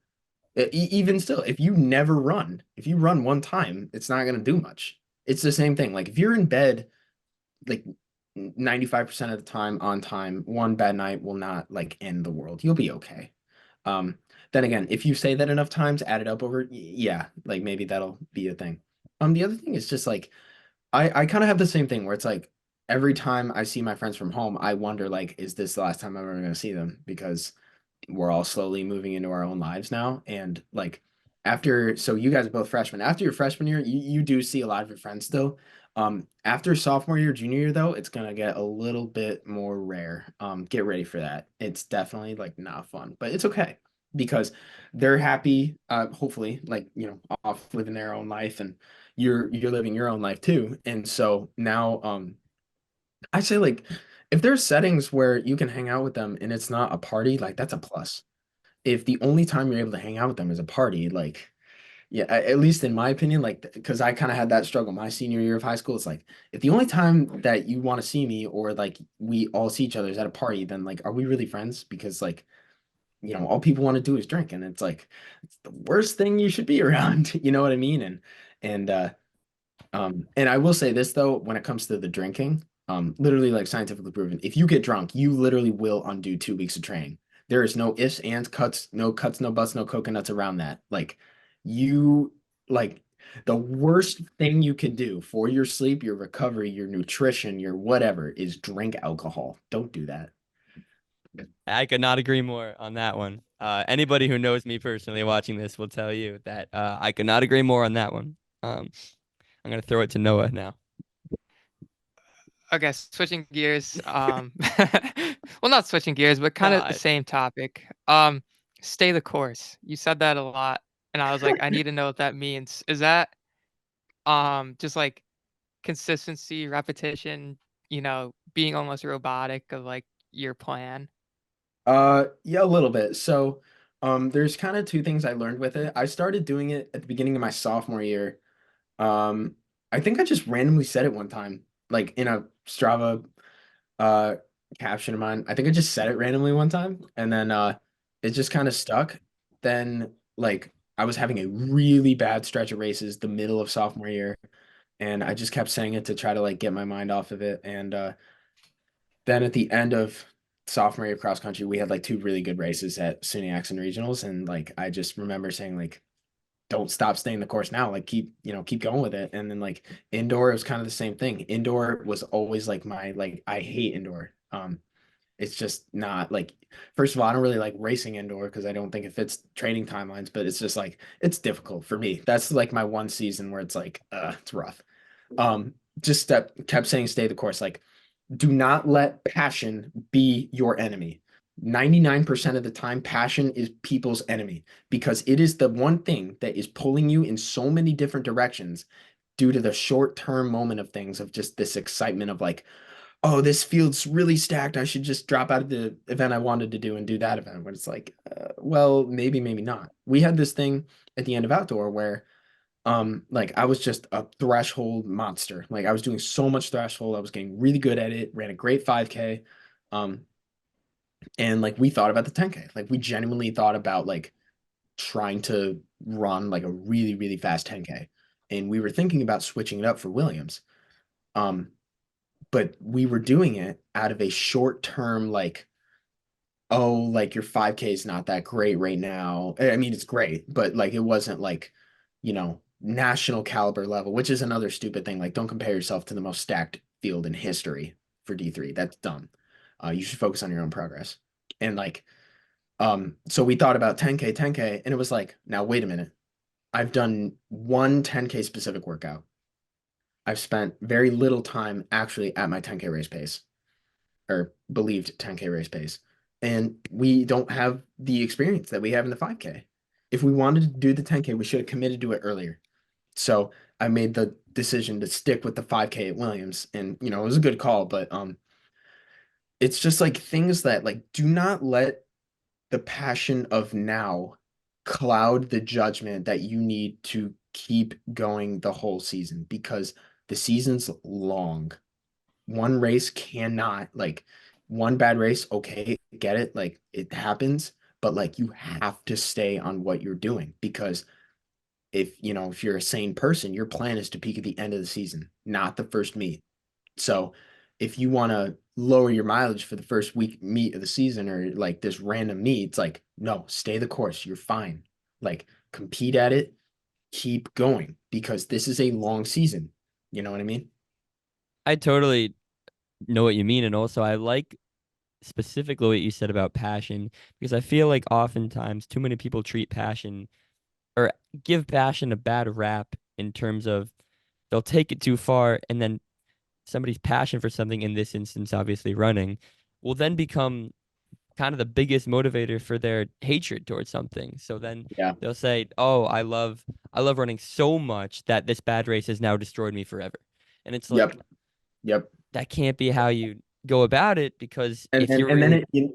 even still, if you never run, if you run one time, it's not going to do much. It's the same thing. Like if you're in bed like 95% of the time on time, one bad night will not like end the world. You'll be okay. Um, then again, if you say that enough times, add it up over, yeah, like maybe that'll be a thing. The other thing is just like I kind of have the same thing where it's like every time I see my friends from home, I wonder like, is this the last time I'm ever gonna see them? Because we're all slowly moving into our own lives now. And like after, so you guys are both freshmen. After your freshman year, you do see a lot of your friends still. After sophomore year, junior year though, it's gonna get a little bit more rare. Get ready for that. It's definitely like not fun, but it's okay because they're happy, hopefully, like off living their own life, and you're living your own life too. And so now, I say like if there's settings where you can hang out with them and it's not a party, like that's a plus. If the only time you're able to hang out with them is a party, like yeah, at least in my opinion, like because I kind of had that struggle my senior year of high school. It's like if the only time that you want to see me or like we all see each other is at a party, then like are we really friends? Because like all people want to do is drink, and it's like it's the worst thing you should be around. You know what I mean? And I will say this though, when it comes to the drinking, literally like scientifically proven, if you get drunk, you literally will undo 2 weeks of training. There is no ifs, ands, cuts, no buts, no coconuts around that. Like you like the worst thing you could do for your sleep, your recovery, your nutrition, your whatever is drink alcohol. Don't do that. I could not agree more on that one. Anybody who knows me personally watching this will tell you that I could not agree more on that one. I'm gonna throw it to Noah now. Okay, switching gears. Well, not switching gears, but kind of the same topic. Stay the course. You said that a lot, and I was like, I need to know what that means. Is that just like consistency, repetition, being almost robotic of like your plan? Yeah, a little bit. So, there's kind of two things I learned with it. I started doing it at the beginning of my sophomore year. Um, I think I just randomly said it one time, like in a Strava uh caption of mine. I think I just said it randomly one time, and then it just kind of stuck. Then like I was having a really bad stretch of races the middle of sophomore year, and I just kept saying it to try to like get my mind off of it. And then at the end of sophomore year cross country, we had like two really good races at SUNYACs and regionals, and like I just remember saying like don't stop staying the course now. Like keep going with it. And then like indoor, it was kind of the same thing. Indoor was always like my like I hate indoor. It's just not like first of all, I don't really like racing indoor because I don't think it fits training timelines, but it's just like it's difficult for me. That's like my one season where it's like it's rough. Just that kept saying stay the course. Like do not let passion be your enemy. 99% of the time, passion is people's enemy because it is the one thing that is pulling you in so many different directions due to the short term moment of things of just this excitement of like, oh, this field's really stacked. I should just drop out of the event I wanted to do and do that event. But it's like, well, maybe, maybe not. We had this thing at the end of outdoor where like I was just a threshold monster. Like I was doing so much threshold. I was getting really good at it, ran a great 5K. Um, and like we thought about the 10K. Like we genuinely thought about like trying to run like a really, really fast 10K. And we were thinking about switching it up for Williams. Um, but we were doing it out of a short term, like, oh, like your 5K is not that great right now. I mean, it's great, but like it wasn't like, national caliber level, which is another stupid thing. Like, don't compare yourself to the most stacked field in history for D3. That's dumb. You should focus on your own progress. And like, so we thought about 10K, 10K, and it was like, now wait a minute. I've done one 10K specific workout. I've spent very little time actually at my 10K race pace or believed 10K race pace. And we don't have the experience that we have in the 5K. If we wanted to do the 10K, we should have committed to it earlier. So I made the decision to stick with the 5K at Williams, and it was a good call, but it's just like things that like do not let the passion of now cloud the judgment that you need to keep going the whole season, because the season's long. One race cannot, like, one bad race, okay, get it, like it happens, but like you have to stay on what you're doing, because if you're a sane person, your plan is to peak at the end of the season, not the first meet. So if you want to lower your mileage for the first week meet of the season, or like this random meet, it's like, no, stay the course. You're fine. Like, compete at it, keep going, because this is a long season. You know what I mean? I totally know what you mean, and also I like specifically what you said about passion, because I feel like oftentimes too many people treat passion or give passion a bad rap in terms of they'll take it too far, and then somebody's passion for something, in this instance obviously running, will then become kind of the biggest motivator for their hatred towards something. So then Yeah. they'll say, "Oh, I love running so much that this bad race has now destroyed me forever." And it's like, Yep. Yep. that can't be how you go about it, because And if and, you're and then really,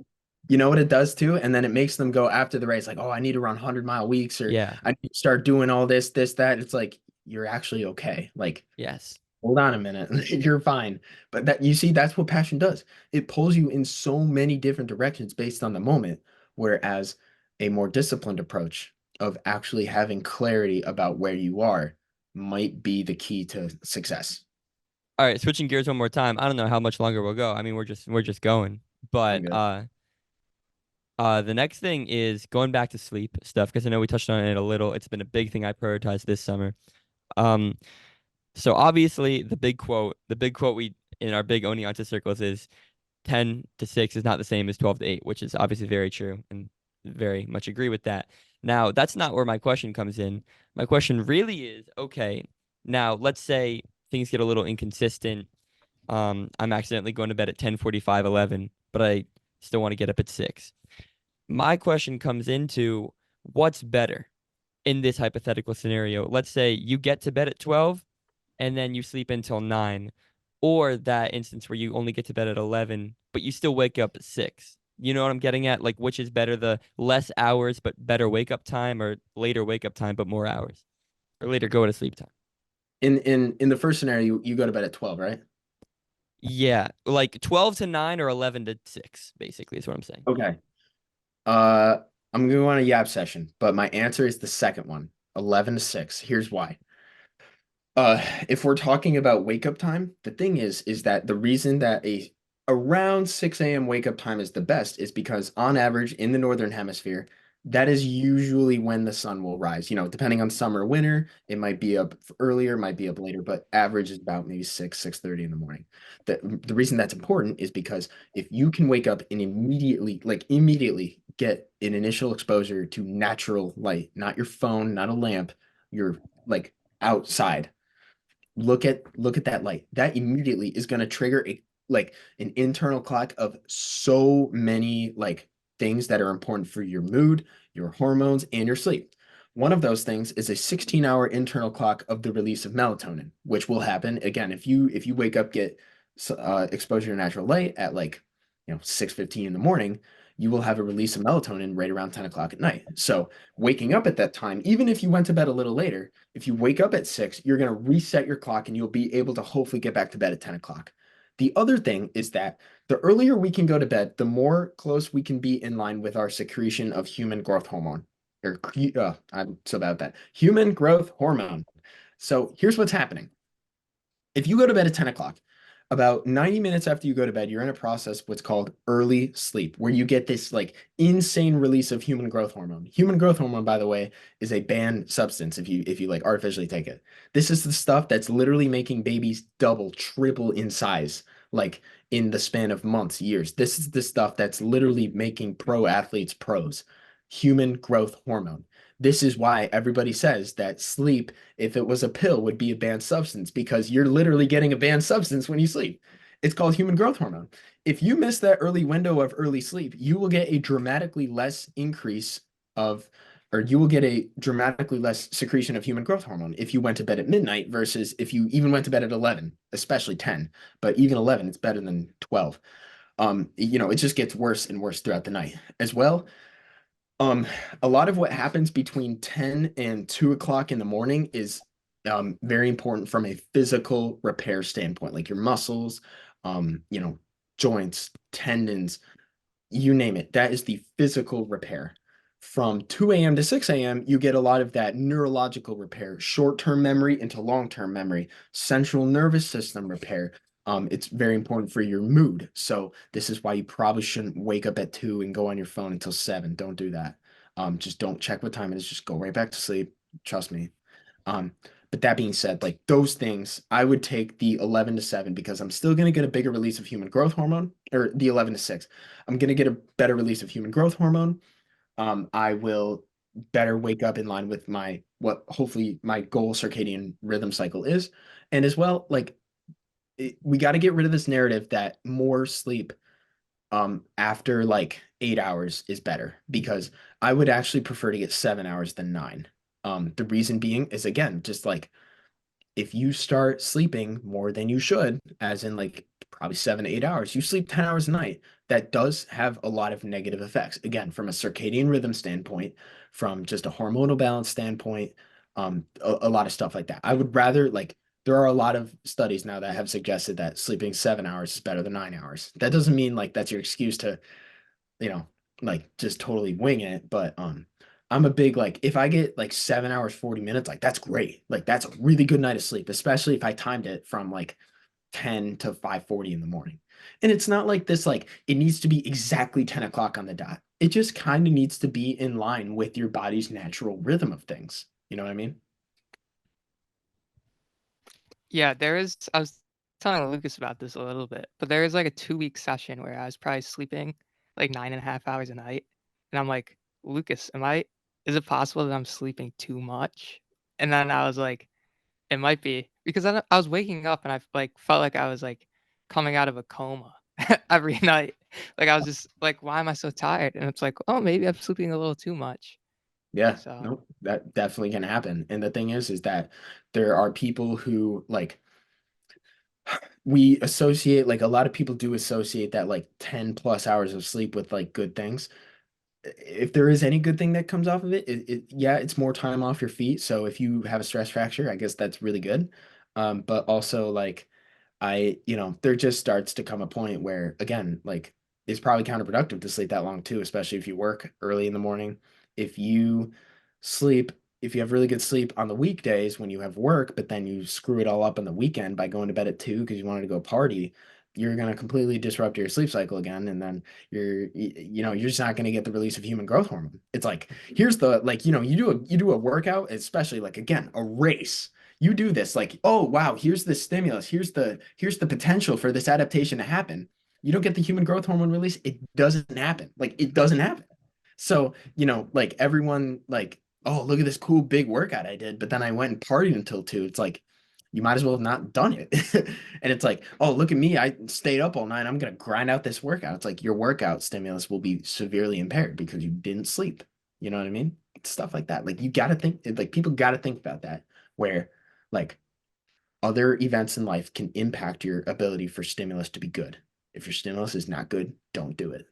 you know what it does too? And then it makes them go after the race, like, oh, I need to run 100-mile weeks, or yeah, I need to start doing all this, that. It's like, you're actually okay. Like, yes. hold on a minute. You're fine. But that, you see, that's what passion does. It pulls you in so many different directions based on the moment. Whereas a more disciplined approach of actually having clarity about where you are might be the key to success. All right, switching gears one more time. I don't know how much longer we'll go. I mean, we're just going. I'm But good. the next thing is going back to sleep stuff, because I know we touched on it a little. It's been a big thing I prioritized this summer. Um, so obviously the big quote we in our big Oneonta circles is 10 to 6 is not the same as 12 to 8, which is obviously very true, and very much agree with that. Now, that's not where my question comes in. My question really is, okay, now let's say things get a little inconsistent. I'm accidentally going to bed at 10:45, 11, but I still want to get up at 6. My question comes into, what's better in this hypothetical scenario? Let's say you get to bed at 12 and then you sleep until 9, or that instance where you only get to bed at 11, but you still wake up at 6. You know what I'm getting at? Like, which is better, the less hours but better wake up time, or later wake up time but more hours, or later go to sleep time? In the first scenario, you go to bed at 12, right? Yeah, like 12 to 9 or 11 to 6, basically, is what I'm saying. Okay. Uh, I'm gonna go on a yap session, but my answer is the second one, 11 to 6. Here's why. If we're talking about wake up time, the thing is that the reason that a around 6 a.m. wake up time is the best is because on average in the northern hemisphere, that is usually when the sun will rise. Depending on summer or winter, it might be up earlier, might be up later, but average is about maybe 6:30 in the morning. The reason that's important is because if you can wake up and immediately get an initial exposure to natural light, not your phone, not a lamp, you're like outside, look at that light. That immediately is going to trigger an internal clock of so many like things that are important for your mood, your hormones, and your sleep. One of those things is a 16-hour internal clock of the release of melatonin, which will happen again if you wake up, get exposure to natural light at 6:15 in the morning. You will have a release of melatonin right around 10 o'clock at night. So waking up at that time, even if you went to bed a little later, if you wake up at 6, you're going to reset your clock and you'll be able to hopefully get back to bed at 10 o'clock. The other thing is that the earlier we can go to bed, the more close we can be in line with our secretion of human growth hormone. I'm so bad at that. Human growth hormone. So here's what's happening. If you go to bed at 10 o'clock, about 90 minutes after you go to bed, you're in a process what's called early sleep, where you get this like insane release of human growth hormone. Human growth hormone, by the way, is a banned substance if you like artificially take it. This is the stuff that's literally making babies double, triple in size, like in the span of months, years. This is the stuff that's literally making pro athletes pros. Human growth hormone. This is why everybody says that sleep, if it was a pill, would be a banned substance, because you're literally getting a banned substance when you sleep. It's called human growth hormone. If you miss that early window of early sleep, you will get a dramatically less increase of, or you will get a dramatically less secretion of human growth hormone if you went to bed at midnight versus if you even went to bed at 11, especially 10, but even 11, it's better than 12. It just gets worse and worse throughout the night as well. A lot of what happens between 10 and 2 o'clock in the morning is very important from a physical repair standpoint, like your muscles, joints, tendons, you name it. That is the physical repair. From 2 a.m. to 6 a.m., you get a lot of that neurological repair, short-term memory into long-term memory, central nervous system repair. It's very important for your mood. So this is why you probably shouldn't wake up at 2 and go on your phone until 7. Don't do that. Just don't check what time it is. Just go right back to sleep. Trust me. But that being said, like those things, I would take the 11 to 7 because I'm still going to get a bigger release of human growth hormone, or the 11 to 6. I'm going to get a better release of human growth hormone. I will better wake up in line with what hopefully my goal circadian rhythm cycle is. And as well, like we got to get rid of this narrative that more sleep after like 8 hours is better, because I would actually prefer to get 7 hours than 9. The reason being is, again, just like if you start sleeping more than you should, as in like probably 7 to 8 hours, you sleep 10 hours a night, that does have a lot of negative effects. Again, from a circadian rhythm standpoint, from just a hormonal balance standpoint, a lot of stuff like that. I would rather, like, there are a lot of studies now that have suggested that sleeping 7 hours is better than 9 hours. That doesn't mean like that's your excuse to, like just totally wing it, but I'm a big, like, if I get like 7 hours 40 minutes, like that's great. Like that's a really good night of sleep, especially if I timed it from like 10 to 5:40 in the morning. And it's not like this, like it needs to be exactly 10 o'clock on the dot. It just kind of needs to be in line with your body's natural rhythm of things. You know what I mean? Yeah, I was telling Lucas about this a little bit, but there was like a 2-week session where I was probably sleeping like 9.5 hours a night. And I'm like, Lucas, is it possible that I'm sleeping too much? And then I was like, it might be, because I was waking up and I like felt like I was like coming out of a coma every night. Like I was just like, why am I so tired? And it's like, oh, maybe I'm sleeping a little too much. Yeah, So no, that definitely can happen. And the thing is that there are people who like we associate, like a lot of people do associate that like 10 plus hours of sleep with like good things. If there is any good thing that comes off of it, yeah, it's more time off your feet. So if you have a stress fracture, I guess that's really good. But also like there just starts to come a point where, again, like it's probably counterproductive to sleep that long too, especially if you work early in the morning. If you sleep, if you have really good sleep on the weekdays when you have work, but then you screw it all up on the weekend by going to bed at 2 because you wanted to go party, you're going to completely disrupt your sleep cycle again. And then you're just not going to get the release of human growth hormone. It's like, here's the, like, you do a workout, especially like, again, a race. You do this like, oh wow, here's the stimulus, here's the potential for this adaptation to happen. You don't get the human growth hormone release, it doesn't happen. Like it doesn't happen. So, like everyone like, oh, look at this cool big workout I did, but then I went and partied until 2. It's like you might as well have not done it. And it's like, oh, look at me, I stayed up all night, I'm gonna grind out this workout. It's like your workout stimulus will be severely impaired because you didn't sleep. You know what I mean? Stuff like that. Like you gotta think, like people gotta think about that, where like other events in life can impact your ability for stimulus to be good. If your stimulus is not good, don't do it.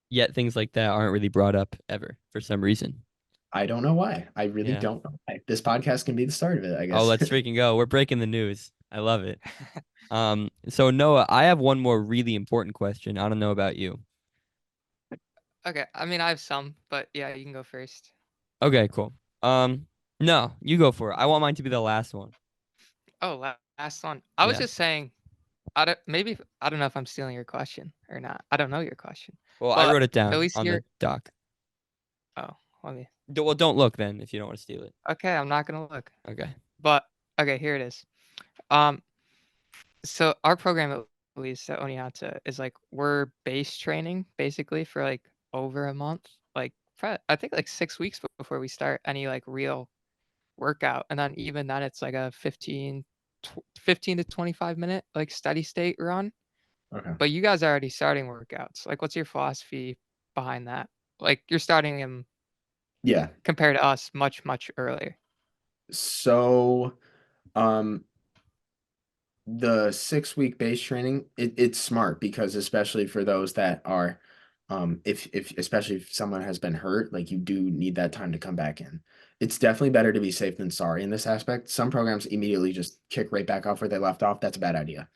Yet things like that aren't really brought up ever for some reason. I don't know why. I really Yeah. don't know why. This podcast can be the start of it, I Oh, guess. let's freaking go. We're breaking the news. I love it. So Noah, I have one more really important question. I don't know about you. okay, I mean I have some, but yeah, you can go first. Okay, cool. No, you go for it. I want mine to be the last one. Oh, last one. I was Yeah. just saying, I don't know if I'm stealing your question or not. I don't know your question, Well, I but wrote it at down least on the you're. doc. Oh, let me. Well, don't look then if you don't want to steal it. Okay, I'm not gonna look. Okay. But okay, here it is. Um, so our program at least at Oniata is like we're base training basically for like over a month, like I think like 6 weeks before we start any like real workout, and then even then it's like a 15 to 25 minute like steady state run. Okay. But you guys are already starting workouts. Like, what's your philosophy behind that? Like, you're starting them Yeah. compared to us much, much earlier. So, um, the 6 week base training, it's smart because especially for those that are, if especially if someone has been hurt, like you do need that time to come back in. It's definitely better to be safe than sorry in this aspect. Some programs immediately just kick right back off where they left off. That's a bad idea.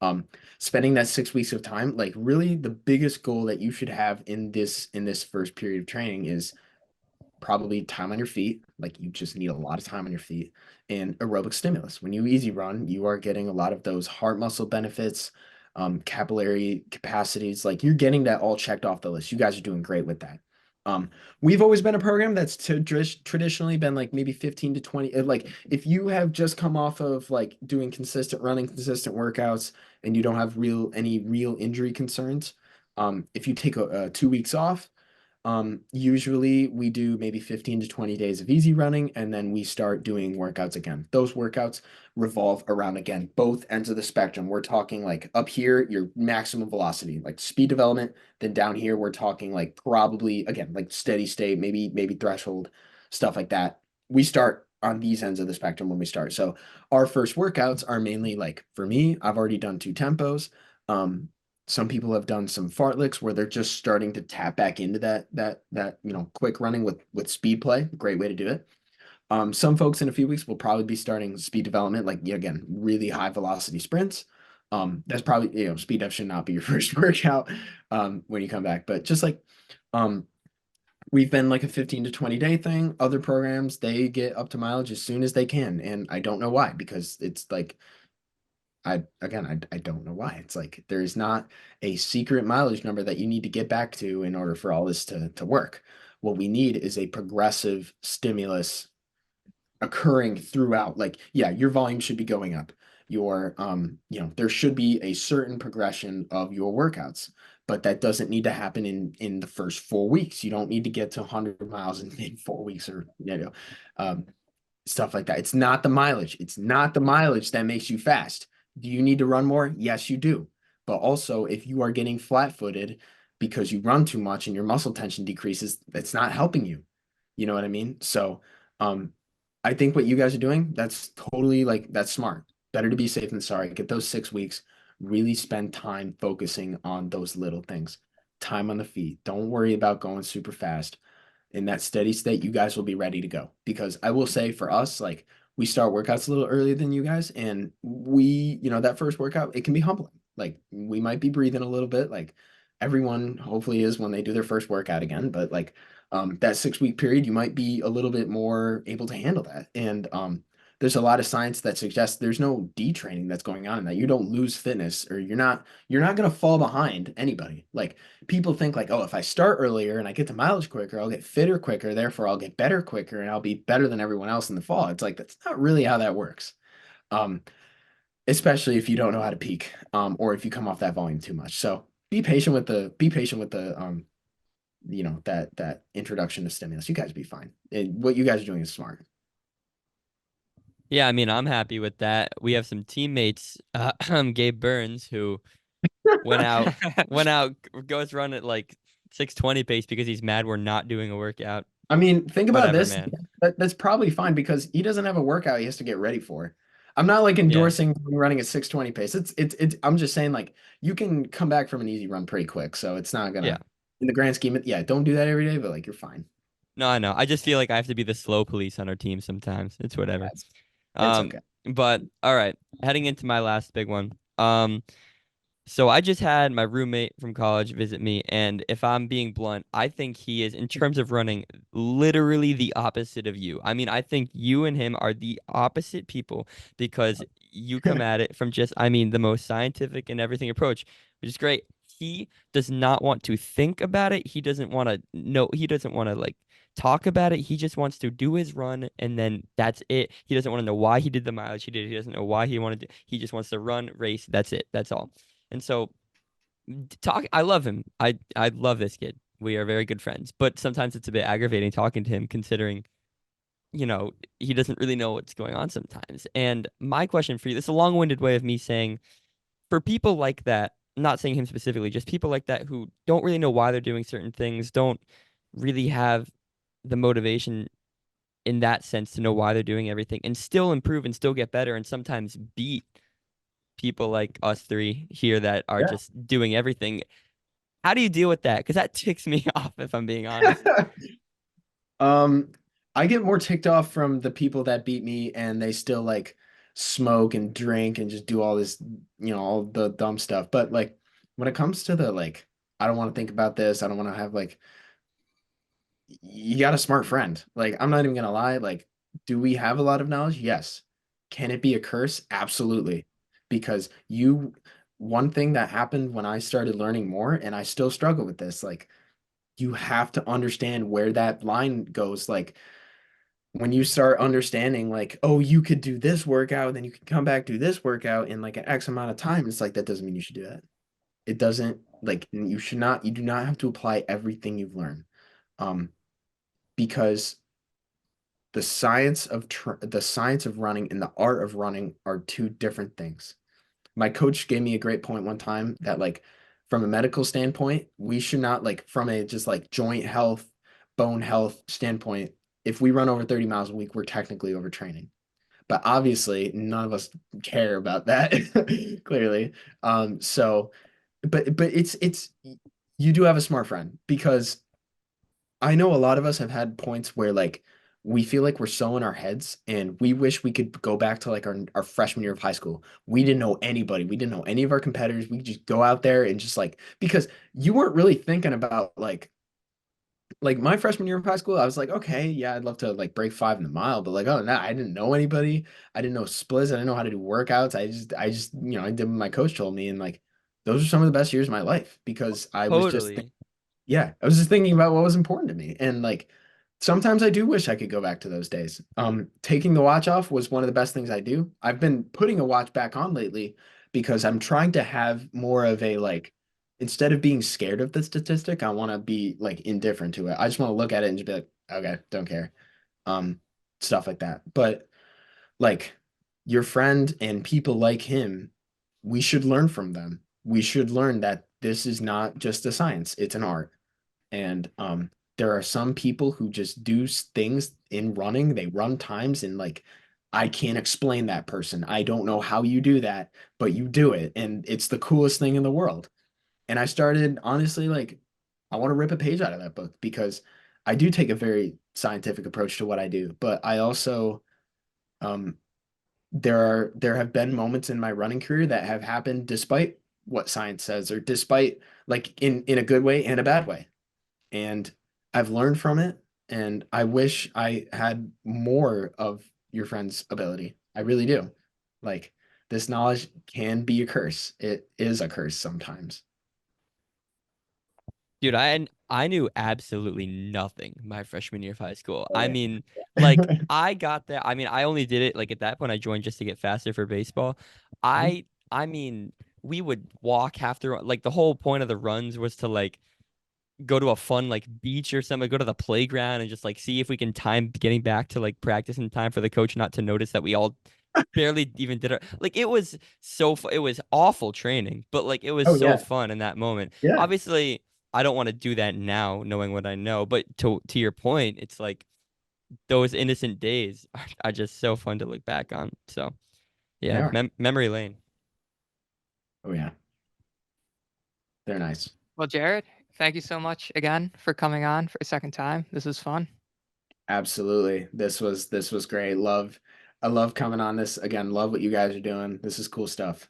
Um, Spending that 6 weeks of time, like really the biggest goal that you should have in this first period of training is probably time on your feet. Like you just need a lot of time on your feet and aerobic stimulus. When you easy run, you are getting a lot of those heart muscle benefits, capillary capacities. Like you're getting that all checked off the list. You guys are doing great with that. Um, we've always been a program that's traditionally been like maybe 15 to 20. Like if you have just come off of like doing consistent running, consistent workouts, and you don't have any real injury concerns, if you take 2 weeks off, usually we do maybe 15 to 20 days of easy running, and then we start doing workouts again. Those workouts revolve around, again, both ends of the spectrum. We're talking like up here, your maximum velocity, like speed development. Then down here, we're talking like probably, again, like steady state, maybe threshold, stuff like that. We start on these ends of the spectrum when we start. So our first workouts are mainly like, for me, I've already done 2 tempos. Some people have done some fartleks where they're just starting to tap back into that quick running with speed play. Great way to do it. Some folks in a few weeks will probably be starting speed development, like again, really high velocity sprints. That's probably, speed def should not be your first workout when you come back, but just like we've been like a 15 to 20 day thing. Other programs, they get up to mileage as soon as they can, and I don't know why, because it's like I don't know why. It's like there's not a secret mileage number that you need to get back to in order for all this to work. What we need is a progressive stimulus occurring throughout. Like, yeah, your volume should be going up. There should be a certain progression of your workouts, but that doesn't need to happen in the first 4 weeks. You don't need to get to 100 miles in 4 weeks, or stuff like that. It's not the mileage. It's not the mileage that makes you fast. Do you need to run more? Yes, you do. But also, if you are getting flat-footed because you run too much and your muscle tension decreases, that's not helping you. You know what I mean? So, I think what you guys are doing, that's totally like that's smart. Better to be safe than sorry. Get those 6 weeks. Really spend time focusing on those little things. Time on the feet. Don't worry about going super fast. In that steady state, you guys will be ready to go. Because I will say for us, like we start workouts a little earlier than you guys, and that first workout, it can be humbling. Like we might be breathing a little bit, like everyone hopefully is when they do their first workout again, but like that 6 week period, you might be a little bit more able to handle that. And there's a lot of science that suggests there's no detraining that's going on in that. You don't lose fitness, or you're not going to fall behind anybody. Like people think like, oh, if I start earlier and I get to mileage quicker, I'll get fitter quicker, therefore I'll get better quicker and I'll be better than everyone else in the fall. It's like that's not really how that works. Um, Especially if you don't know how to peak, or if you come off that volume too much. So be patient with the that introduction to stimulus. You guys be fine. What you guys are doing is smart. Yeah, I mean, I'm happy with that. We have some teammates, Gabe Burns, who went out, goes run at like 6:20 pace because he's mad we're not doing a workout. I mean, think about Whatever, this. man. That's probably fine because he doesn't have a workout he has to get ready for. I'm not like Yeah, endorsing running at 6:20 pace. It's I'm just saying like you can come back from an easy run pretty quick. So it's not yeah. gonna in the grand scheme of, yeah, don't do that every day, but like you're fine. No, I know. I just feel like I have to be the slow police on our team sometimes. It's whatever. That's it's Um, okay. but all right, heading into my last big one. So I just had my roommate from college visit me, and if I'm being blunt, I think he is, in terms of running, literally the opposite of you. I mean, I think you and him are the opposite people because you come at it from just, I mean, the most scientific and everything approach, which is great. He does not want to think about it. He doesn't want to know, he doesn't want to like talk about it. He just wants to do his run and then that's it. He doesn't want to know why he did the mileage he did. He doesn't know why he wanted to. He just wants to run, race. That's it. That's all. And so I love him. I love this kid. We are very good friends. But sometimes it's a bit aggravating talking to him considering, he doesn't really know what's going on sometimes. And my question for you, this is a long-winded way of me saying, for people like that, not saying him specifically, just people like that who don't really know why they're doing certain things, don't really have the motivation in that sense to know why they're doing everything and still improve and still get better and sometimes beat people like us three here that are Yeah. just doing everything. How do you deal with that? Because that ticks me off, if I'm being honest. I get more ticked off from the people that beat me and they still like smoke and drink and just do all this, all the dumb stuff. But like when it comes to the like, I don't want to think about this. I don't want to have like, you got a smart friend. Like, I'm not even gonna lie. Like, do we have a lot of knowledge? Yes. Can it be a curse? Absolutely. Because one thing that happened when I started learning more, and I still struggle with this, like, you have to understand where that line goes. Like, when you start understanding, like, oh, you could do this workout, then you can come back, do this workout in like an X amount of time. It's like, that doesn't mean you should do that. It doesn't, like, you do not have to apply everything you've learned. Um, because the science of running and the art of running are two different things. My coach gave me a great point one time that like from a medical standpoint, we should not like from a just like joint health, bone health standpoint, if we run over 30 miles a week, we're technically overtraining. But obviously none of us care about that clearly. So but it's you do have a smart friend because I know a lot of us have had points where like we feel like we're so in our heads and we wish we could go back to like our freshman year of high school. We didn't know anybody. We didn't know any of our competitors. We could just go out there and just like because you weren't really thinking about like my freshman year of high school, I was like, okay, yeah, I'd love to like break 5 in the mile, but like, oh no, I didn't know anybody. I didn't know splits. I didn't know how to do workouts. I just, I did what my coach told me. And like, those are some of the best years of my life because I was just Totally. yeah, I was just thinking about what was important to me. And like sometimes I do wish I could go back to those days. Taking the watch off was one of the best things I do. I've been putting a watch back on lately because I'm trying to have more of a like instead of being scared of the statistic, I want to be like indifferent to it. I just want to look at it and just be like, okay, don't care. Um, Stuff like that. But like your friend and people like him, we should learn from them. We should learn that this is not just a science, it's an art. And there are some people who just do things in running. They run times and like I can't explain that person. I don't know how you do that, but you do it, and it's the coolest thing in the world. And I started honestly like I want to rip a page out of that book because I do take a very scientific approach to what I do, but I also um there have been moments in my running career that have happened despite what science says or despite like in a good way and a bad way, and I've learned from it. And I wish I had more of your friend's ability. I really do. Like this knowledge can be a curse. It is a curse sometimes. Dude, I knew absolutely nothing my freshman year of high school. Oh, I yeah. mean, like I got that. I mean, I only did it like at that point I joined just to get faster for baseball. Mhm. I mean, we would walk half the run. Like the whole point of the runs was to like go to a fun like beach or something, go to the playground and just like see if we can time getting back to like practice in time for the coach not to notice that we all barely even did it. Like it was it was awful training, but like it was Oh so yeah. fun in that moment. Yeah. Obviously, I don't want to do that now, knowing what I know. But to your point, it's like those innocent days are just so fun to look back on. So They yeah, are. memory lane. Oh yeah. They're nice. Well, Jared, thank you so much again for coming on for a second time. This was fun. Absolutely. This was great. I love coming on this again. Love what you guys are doing. This is cool stuff.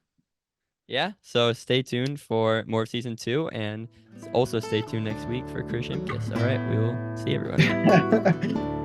Yeah, so stay tuned for more of season 2, and also stay tuned next week for Chris Shimkus. All right, we will see everyone.